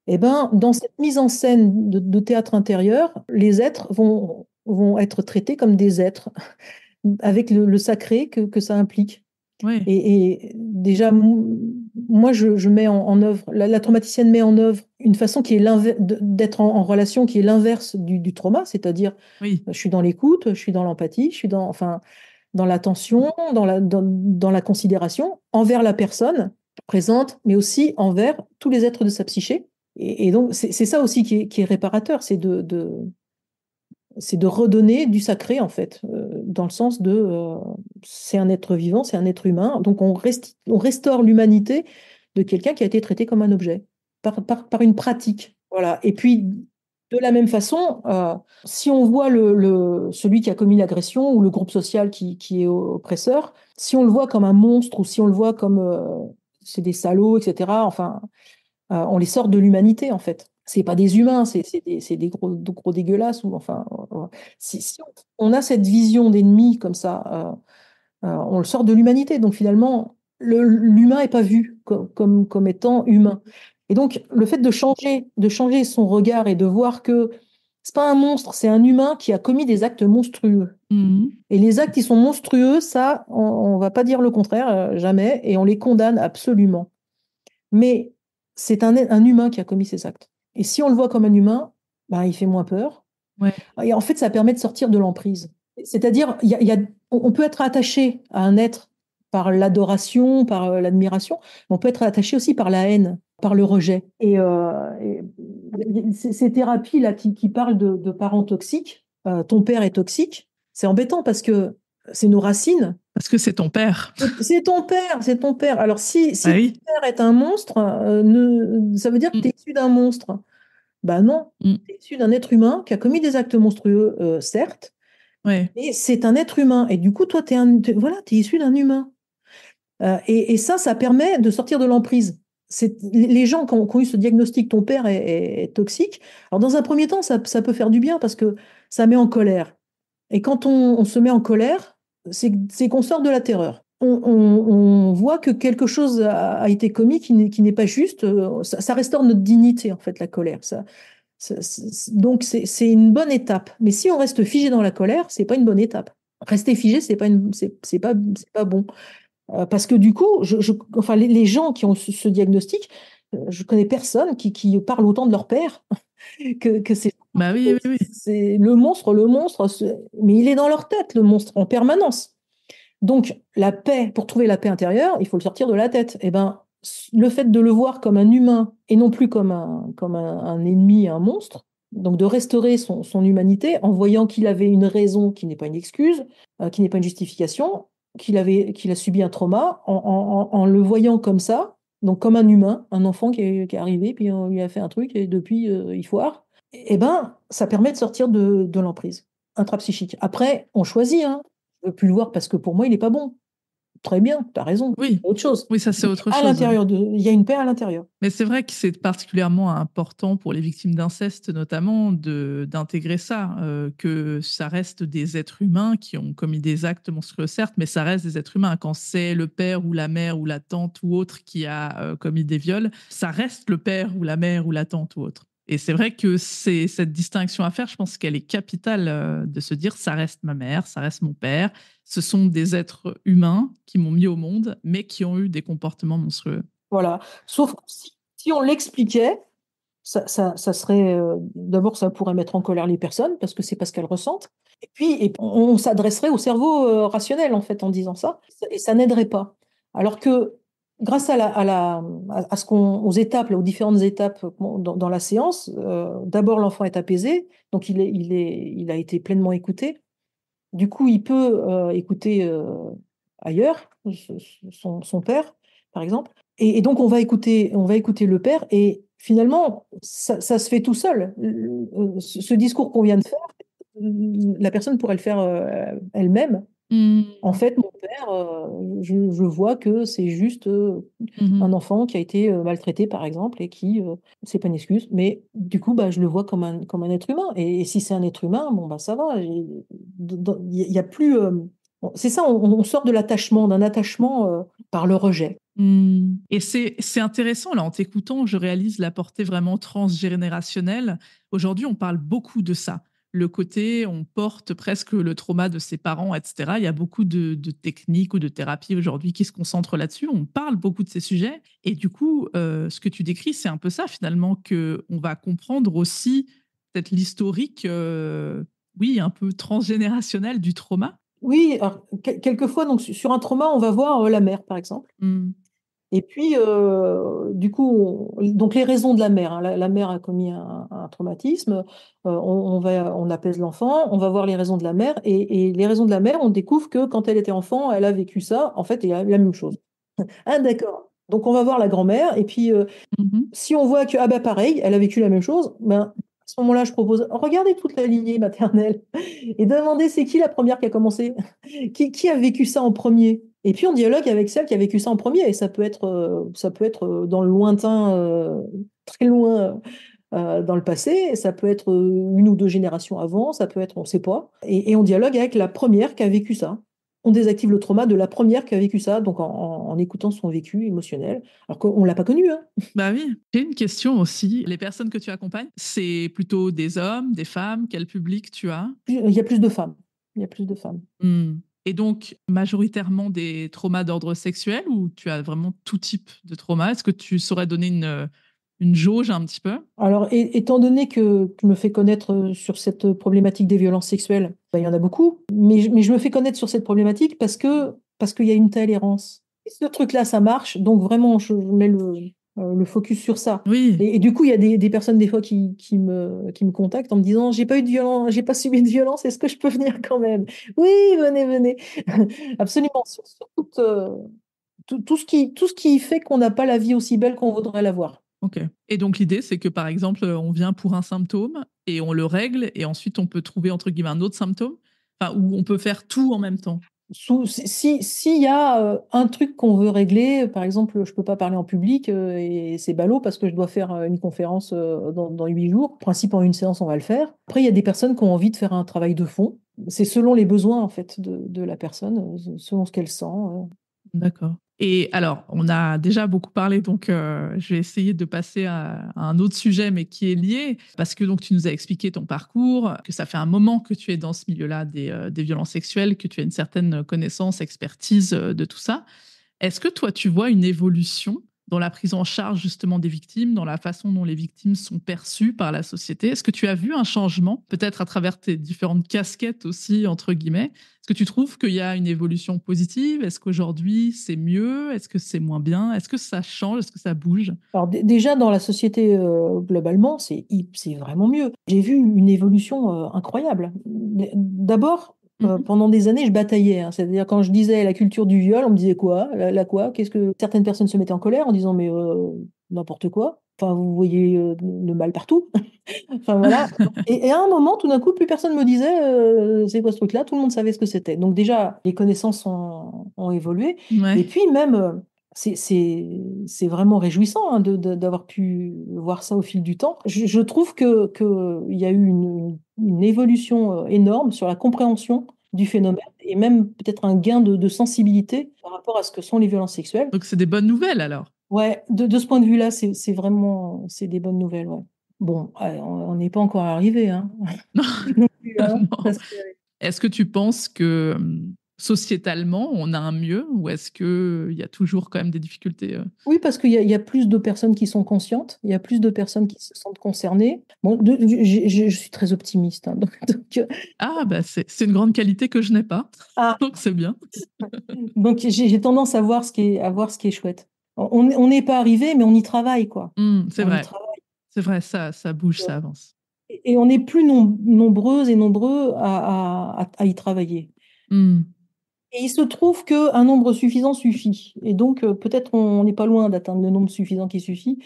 Eh ben, dans cette mise en scène de théâtre intérieur, les êtres vont être traités comme des êtres, avec le sacré que ça implique. Ouais. Et déjà, moi, je mets en œuvre, la traumaticienne met en œuvre une façon qui est d'être en relation qui est l'inverse du trauma, c'est-à-dire, Oui. je suis dans l'écoute, je suis dans l'empathie, je suis dans l'attention, dans la considération envers la personne présente, mais aussi envers tous les êtres de sa psyché. Et donc, c'est ça aussi qui est réparateur, c'est de redonner du sacré, en fait, dans le sens de c'est un être vivant, c'est un être humain, donc on restaure l'humanité de quelqu'un qui a été traité comme un objet, par une pratique. Voilà. Et puis, de la même façon, si on voit celui qui a commis l'agression ou le groupe social qui est oppresseur, si on le voit comme un monstre ou si on le voit comme c'est des salauds, etc., enfin, on les sort de l'humanité, en fait. C'est pas des humains, c'est des gros dégueulasses. Ou, enfin, si on a cette vision d'ennemi comme ça, on le sort de l'humanité. Donc finalement, l'humain n'est pas vu comme étant humain. Et donc, le fait de changer son regard et de voir que c'est pas un monstre, c'est un humain qui a commis des actes monstrueux. Et les actes qui sont monstrueux, ça, on va pas dire le contraire, jamais, et on les condamne absolument. Mais c'est un humain qui a commis ces actes. Et si on le voit comme un humain, ben, il fait moins peur. Ouais. Et en fait, ça permet de sortir de l'emprise. C'est-à-dire, on peut être attaché à un être par l'adoration, par l'admiration, mais on peut être attaché aussi par la haine, par le rejet. Et ces thérapies-là qui parlent de parents toxiques, ton père est toxique, c'est embêtant parce que c'est nos racines. Parce que c'est ton père. C'est ton père, c'est ton père. Alors, si Ah ton oui. père est un monstre, ça veut dire que tu es issu d'un monstre. Ben non, tu es issu d'un être humain qui a commis des actes monstrueux, certes, Ouais. mais c'est un être humain. Et du coup, toi, voilà, tu es issu d'un humain. Et ça permet de sortir de l'emprise. Les gens qui ont eu ce diagnostic, ton père est toxique, alors dans un premier temps, ça peut faire du bien parce que ça met en colère. Et quand on se met en colère, c'est qu'on sort de la terreur. On voit que quelque chose a été commis qui n'est pas juste. Ça restaure notre dignité, en fait, la colère. Donc, c'est une bonne étape. Mais si on reste figé dans la colère, c'est pas une bonne étape. Rester figé, c'est pas bon. Parce que du coup, enfin, les gens qui ont ce diagnostic, je connais personne qui parle autant de leur père que c'est. Bah oui, oui, oui. C'est le monstre, mais il est dans leur tête, le monstre, en permanence. Donc, la paix, pour trouver la paix intérieure, il faut le sortir de la tête. Et ben, le fait de le voir comme un humain et non plus comme un ennemi, un monstre, donc de restaurer son humanité en voyant qu'il avait une raison qui n'est pas une excuse, qui n'est pas une justification, qu'il a subi un trauma, en le voyant comme ça, donc comme un humain, un enfant qui est arrivé, puis on lui a fait un truc et depuis, il foire. Et ben, ça permet de sortir de l'emprise intrapsychique. Après, on choisit, hein. Je veux plus le voir parce que pour moi, il n'est pas bon. Très bien, tu as raison. Oui. Autre chose. Oui, ça c'est autre À chose. l'intérieur il y a une paix à l'intérieur. Mais c'est vrai que c'est particulièrement important pour les victimes d'inceste, notamment, d'intégrer ça, que ça reste des êtres humains qui ont commis des actes monstrueux, certes, mais ça reste des êtres humains. Quand c'est le père ou la mère ou la tante ou autre qui a commis des viols, ça reste le père ou la mère ou la tante ou autre. Et c'est vrai que c'est cette distinction à faire, je pense qu'elle est capitale de se dire ça reste ma mère, ça reste mon père. Ce sont des êtres humains qui m'ont mis au monde, mais qui ont eu des comportements monstrueux. Voilà. Sauf que si on l'expliquait, ça serait d'abord, ça pourrait mettre en colère les personnes parce que c'est pas ce qu'elles ressentent. Et puis on s'adresserait au cerveau rationnel en fait en disant ça, et ça n'aiderait pas. Alors que grâce à aux étapes, là, aux différentes étapes dans la séance, d'abord l'enfant est apaisé, donc il a été pleinement écouté. Du coup, il peut écouter ailleurs son père, par exemple. Et donc, on va écouter le père. Et finalement, ça se fait tout seul. Ce discours qu'on vient de faire, la personne pourrait le faire elle-même. En fait, mon père, je vois que c'est juste un enfant qui a été maltraité, par exemple, et qui, c'est pas une excuse, mais du coup, bah, je le vois comme un être humain. Et si c'est un être humain, bon, bah, ça va. Il y a plus. C'est ça, on sort de l'attachement, d'un attachement par le rejet. Et c'est intéressant, là, en t'écoutant, je réalise la portée vraiment transgénérationnelle. Aujourd'hui, on parle beaucoup de ça. Le côté, on porte presque le trauma de ses parents, etc. Il y a beaucoup de techniques ou de thérapies aujourd'hui qui se concentrent là-dessus. On parle beaucoup de ces sujets. Et du coup, ce que tu décris, c'est un peu ça, finalement, qu'on va comprendre aussi peut-être l'historique, oui, un peu transgénérationnel du trauma. Oui, alors, quelquefois, donc, sur un trauma, on va voir la mère, par exemple. Mm. Et puis, du coup, donc les raisons de la mère, hein. La mère a commis un traumatisme, on apaise l'enfant, on va voir les raisons de la mère, et les raisons de la mère, on découvre que quand elle était enfant, elle a vécu ça, en fait, il y a la même chose. Ah, d'accord. Donc, on va voir la grand-mère, et puis, Mhm. si on voit que, ah bah pareil, elle a vécu la même chose, ben, à ce moment-là, je propose, regardez toute la lignée maternelle, et demandez c'est qui la première qui a commencé, qui a vécu ça en premier. Et puis on dialogue avec celle qui a vécu ça en premier, et ça peut être dans le lointain, très loin dans le passé, ça peut être une ou deux générations avant, ça peut être, on ne sait pas. Et on dialogue avec la première qui a vécu ça. On désactive le trauma de la première qui a vécu ça, donc en écoutant son vécu émotionnel, alors qu'on ne l'a pas connu, hein. Bah oui. J'ai une question aussi. Les personnes que tu accompagnes, c'est plutôt des hommes, des femmes? Quel public tu as? Il y a plus de femmes. Il y a plus de femmes. Hmm. Et donc, majoritairement des traumas d'ordre sexuel ou tu as vraiment tout type de trauma? Est-ce que tu saurais donner une jauge un petit peu? Alors, étant donné que je me fais connaître sur cette problématique des violences sexuelles, ben, il y en a beaucoup, mais je me fais connaître sur cette problématique parce qu'il y a une telle errance. Et ce truc-là, ça marche, donc vraiment, je mets le focus sur ça. Oui. Et du coup, il y a des personnes des fois qui me contactent en me disant, j'ai pas eu de violence, j'ai pas subi de violence, est-ce que je peux venir quand même? Oui, venez, venez. Absolument, sur tout ce qui fait qu'on n'a pas la vie aussi belle qu'on voudrait l'avoir. Ok. Et donc l'idée, c'est que par exemple, on vient pour un symptôme et on le règle et ensuite on peut trouver entre guillemets un autre symptôme, enfin, ou on peut faire tout en même temps. S'il y a un truc qu'on veut régler, par exemple, je peux pas parler en public et c'est ballot parce que je dois faire une conférence dans 8 jours. En principe, en une séance, on va le faire. Après, il y a des personnes qui ont envie de faire un travail de fond. C'est selon les besoins en fait de la personne, selon ce qu'elle sent. D'accord. Et alors, on a déjà beaucoup parlé, donc je vais essayer de passer à un autre sujet, mais qui est lié, parce que donc tu nous as expliqué ton parcours, que ça fait un moment que tu es dans ce milieu-là des violences sexuelles, que tu as une certaine connaissance, expertise de tout ça. Est-ce que toi, tu vois une évolution dans la prise en charge justement des victimes, dans la façon dont les victimes sont perçues par la société? Est-ce que tu as vu un changement, peut-être à travers tes différentes casquettes aussi, entre guillemets? Est-ce que tu trouves qu'il y a une évolution positive? Est-ce qu'aujourd'hui, c'est mieux? Est-ce que c'est moins bien? Est-ce que ça change? Est-ce que ça bouge? Alors déjà dans la société globalement, c'est vraiment mieux. J'ai vu une évolution incroyable. D'abord, Mhm. pendant des années, je bataillais, hein. C'est-à-dire quand je disais la culture du viol, on me disait quoi? La quoi? Qu'est-ce que certaines personnes se mettaient en colère en disant mais n'importe quoi. Enfin, vous voyez le mal partout. Enfin voilà. Et à un moment, tout d'un coup, plus personne me disait c'est quoi ce truc-là? Tout le monde savait ce que c'était. Donc déjà, les connaissances ont évolué. Et Ouais. puis même, c'est vraiment réjouissant hein, d'avoir pu voir ça au fil du temps. Je trouve que il y a eu une évolution énorme sur la compréhension du phénomène et même peut-être un gain de sensibilité par rapport à ce que sont les violences sexuelles. Donc c'est des bonnes nouvelles alors. Ouais, de ce point de vue-là, c'est vraiment, c'est des bonnes nouvelles, ouais. Bon, on n'est pas encore arrivé, hein. Non plus, hein, Non. parce que Est-ce que tu penses que sociétalement, on a un mieux ou est-ce qu'il y a toujours quand même des difficultés oui, parce qu'il y a plus de personnes qui sont conscientes, il y a plus de personnes qui se sentent concernées. Bon, je suis très optimiste, hein, Ah, bah c'est une grande qualité que je n'ai pas, ah, donc c'est bien. donc j'ai tendance à voir ce qui est chouette. On n'est pas arrivé, mais on y travaille, quoi. C'est On y vrai, travaille. c'est vrai, ça bouge, ça avance. Et on est plus nombreuses et nombreux à y travailler. Hmm. Et il se trouve qu'un nombre suffisant suffit. Et donc, peut-être on n'est pas loin d'atteindre le nombre suffisant qui suffit.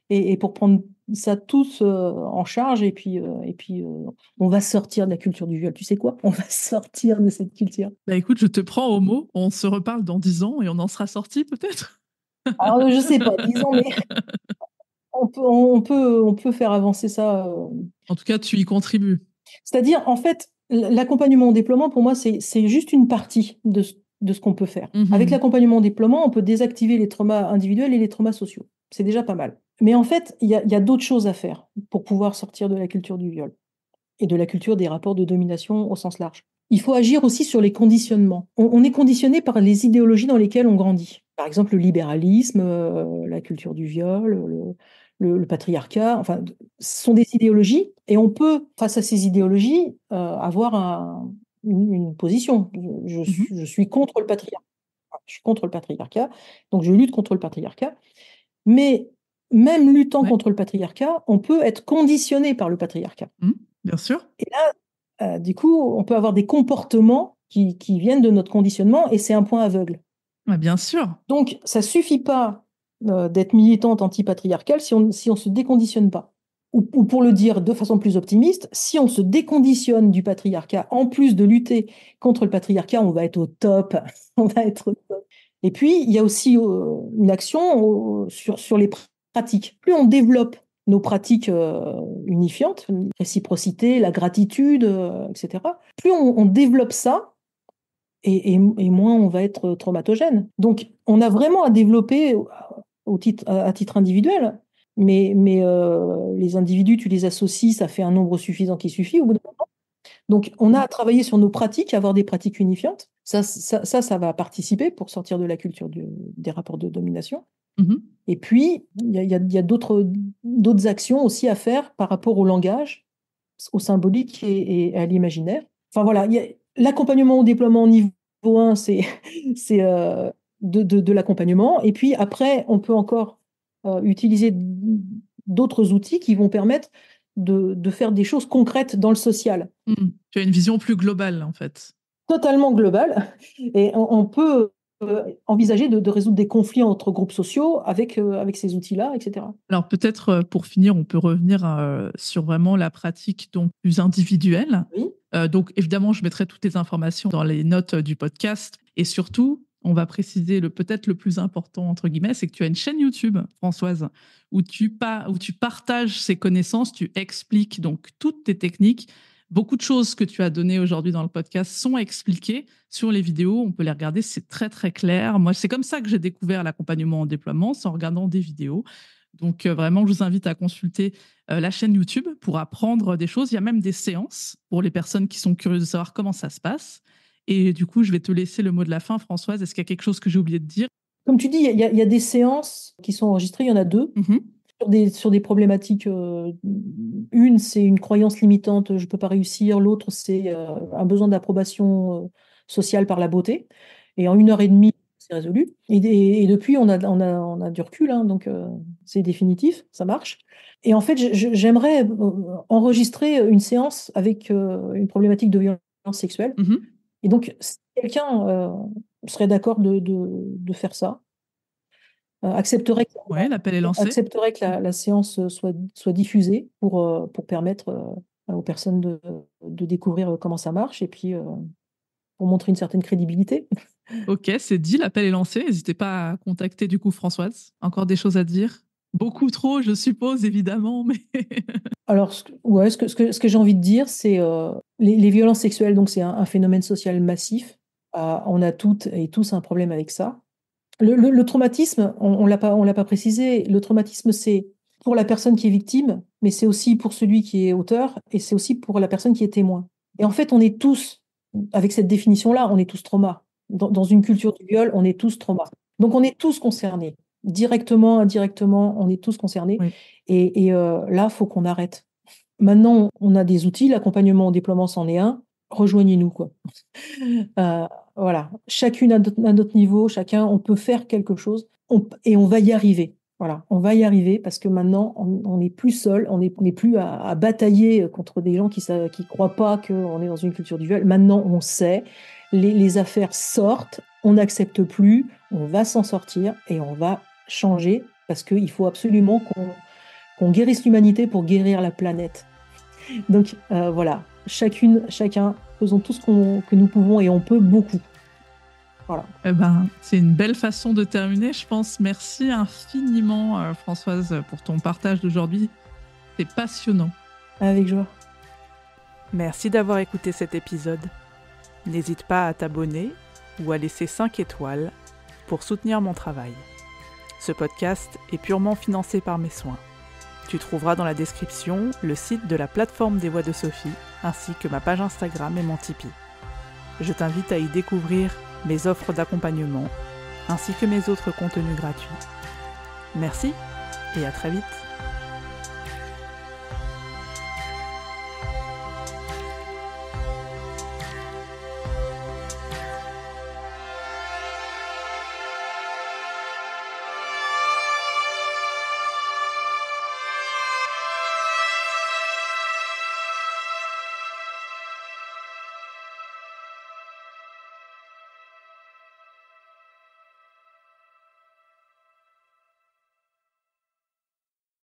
Et pour prendre ça tous en charge, on va sortir de la culture du viol. Tu sais quoi? On va sortir de cette culture. Bah écoute, je te prends au mot, on se reparle dans 10 ans et on en sera sorti peut-être. Alors, je sais pas, disons, mais on peut faire avancer ça. En tout cas, tu y contribues. C'est-à-dire, en fait, l'accompagnement au déploiement, pour moi, c'est juste une partie de ce qu'on peut faire. Avec Mhm. l'accompagnement au déploiement, on peut désactiver les traumas individuels et les traumas sociaux. C'est déjà pas mal. Mais en fait, il y a d'autres choses à faire pour pouvoir sortir de la culture du viol et de la culture des rapports de domination au sens large. Il faut agir aussi sur les conditionnements. On est conditionné par les idéologies dans lesquelles on grandit. Par exemple, le libéralisme, la culture du viol, le patriarcat, enfin, ce sont des idéologies et on peut, face à ces idéologies, avoir une position. Mhm. Je suis contre le patriarcat. Je suis contre le patriarcat, donc je lutte contre le patriarcat. Mais même luttant Ouais. contre le patriarcat, on peut être conditionné par le patriarcat. Mhm. Bien sûr. Et là, du coup, on peut avoir des comportements qui viennent de notre conditionnement et c'est un point aveugle. Ouais, bien sûr. Donc, ça suffit pas d'être militante anti-patriarcale si on se déconditionne pas. Ou pour le dire de façon plus optimiste, si on se déconditionne du patriarcat, en plus de lutter contre le patriarcat, on va être au top. On va être au top. Et puis, il y a aussi une action sur les pratiques. Plus on développe nos pratiques unifiantes, la réciprocité, la gratitude, etc., plus on développe ça, et moins on va être traumatogène. Donc, on a vraiment à développer à titre individuel, mais les individus, tu les associes, ça fait un nombre suffisant qui suffit au bout d'un moment. Donc, on a à travailler sur nos pratiques, avoir des pratiques unifiantes. Ça va participer pour sortir de la culture des rapports de domination. Mhm. Et puis, il y a d'autres actions aussi à faire par rapport au langage, au symbolique et à l'imaginaire. Enfin voilà, l'accompagnement au déploiement niveau 1, c'est de l'accompagnement. Et puis après, on peut encore utiliser d'autres outils qui vont permettre de faire des choses concrètes dans le social, Mhm. Tu as une vision plus globale en fait. totalement globales. Et on peut envisager de résoudre des conflits entre groupes sociaux avec ces outils-là, etc. Alors peut-être pour finir, on peut revenir sur vraiment la pratique donc plus individuelle. Oui. Donc évidemment, je mettrai toutes les informations dans les notes du podcast et surtout, on va préciser peut-être le plus important entre guillemets, c'est que tu as une chaîne YouTube, Françoise, où tu partages ces connaissances, tu expliques donc toutes tes techniques. Beaucoup de choses que tu as données aujourd'hui dans le podcast sont expliquées sur les vidéos. On peut les regarder, c'est très très clair. Moi, c'est comme ça que j'ai découvert l'accompagnement en déploiement, c'est en regardant des vidéos. Donc vraiment, je vous invite à consulter la chaîne YouTube pour apprendre des choses. Il y a même des séances pour les personnes qui sont curieuses de savoir comment ça se passe. Et du coup, je vais te laisser le mot de la fin, Françoise. Est-ce qu'il y a quelque chose que j'ai oublié de dire? Comme tu dis, il y a des séances qui sont enregistrées, il y en a deux, Mhm. sur des problématiques. Une, c'est une croyance limitante, je ne peux pas réussir. L'autre, c'est un besoin d'approbation sociale par la beauté. Et en 1 heure et demie, c'est résolu. Et depuis, on a du recul, hein, donc c'est définitif, ça marche. Et en fait, j'aimerais enregistrer une séance avec une problématique de violence sexuelle. Mhm. Et donc, si quelqu'un serait d'accord de faire ça, accepterait que, Ouais, l'appel est lancé. accepterait que la séance soit diffusée pour permettre aux personnes de découvrir comment ça marche et puis pour montrer une certaine crédibilité. Ok, c'est dit, l'appel est lancé. N'hésitez pas à contacter du coup Françoise. Encore des choses à dire? Beaucoup trop, je suppose, évidemment, mais Alors, ouais, ce que j'ai envie de dire, c'est les violences sexuelles, donc c'est un phénomène social massif. On a toutes et tous un problème avec ça. Le traumatisme, on l'a pas précisé, le traumatisme, c'est pour la personne qui est victime, mais c'est aussi pour celui qui est auteur, et c'est aussi pour la personne qui est témoin. Et en fait, on est tous, avec cette définition-là, on est tous traumas. Dans une culture du viol, on est tous traumas. Donc on est tous concernés, directement, indirectement, on est tous concernés. Oui. Et là, il faut qu'on arrête. Maintenant, on a des outils, l'accompagnement au déploiement, c'en est un. Rejoignez-nous, quoi. Voilà, chacune à notre niveau, chacun, on peut faire quelque chose et on va y arriver. Voilà, on va y arriver parce que maintenant, on n'est plus seul, on n'est plus à batailler contre des gens qui croient pas qu'on est dans une culture du viol. Maintenant, on sait, les affaires sortent, on n'accepte plus, on va s'en sortir et on va changer parce qu'il faut absolument qu'on guérisse l'humanité pour guérir la planète. Donc voilà, chacun, faisons tout ce que nous pouvons et on peut beaucoup. Voilà. C'est une belle façon de terminer, je pense. Merci infiniment, Françoise, pour ton partage d'aujourd'hui. C'est passionnant. Avec joie. Merci d'avoir écouté cet épisode. N'hésite pas à t'abonner ou à laisser 5 étoiles pour soutenir mon travail. Ce podcast est purement financé par mes soins. Tu trouveras dans la description le site de la plateforme des Voix de Sophie, ainsi que ma page Instagram et mon Tipeee. Je t'invite à y découvrir mes offres d'accompagnement, ainsi que mes autres contenus gratuits. Merci et à très vite.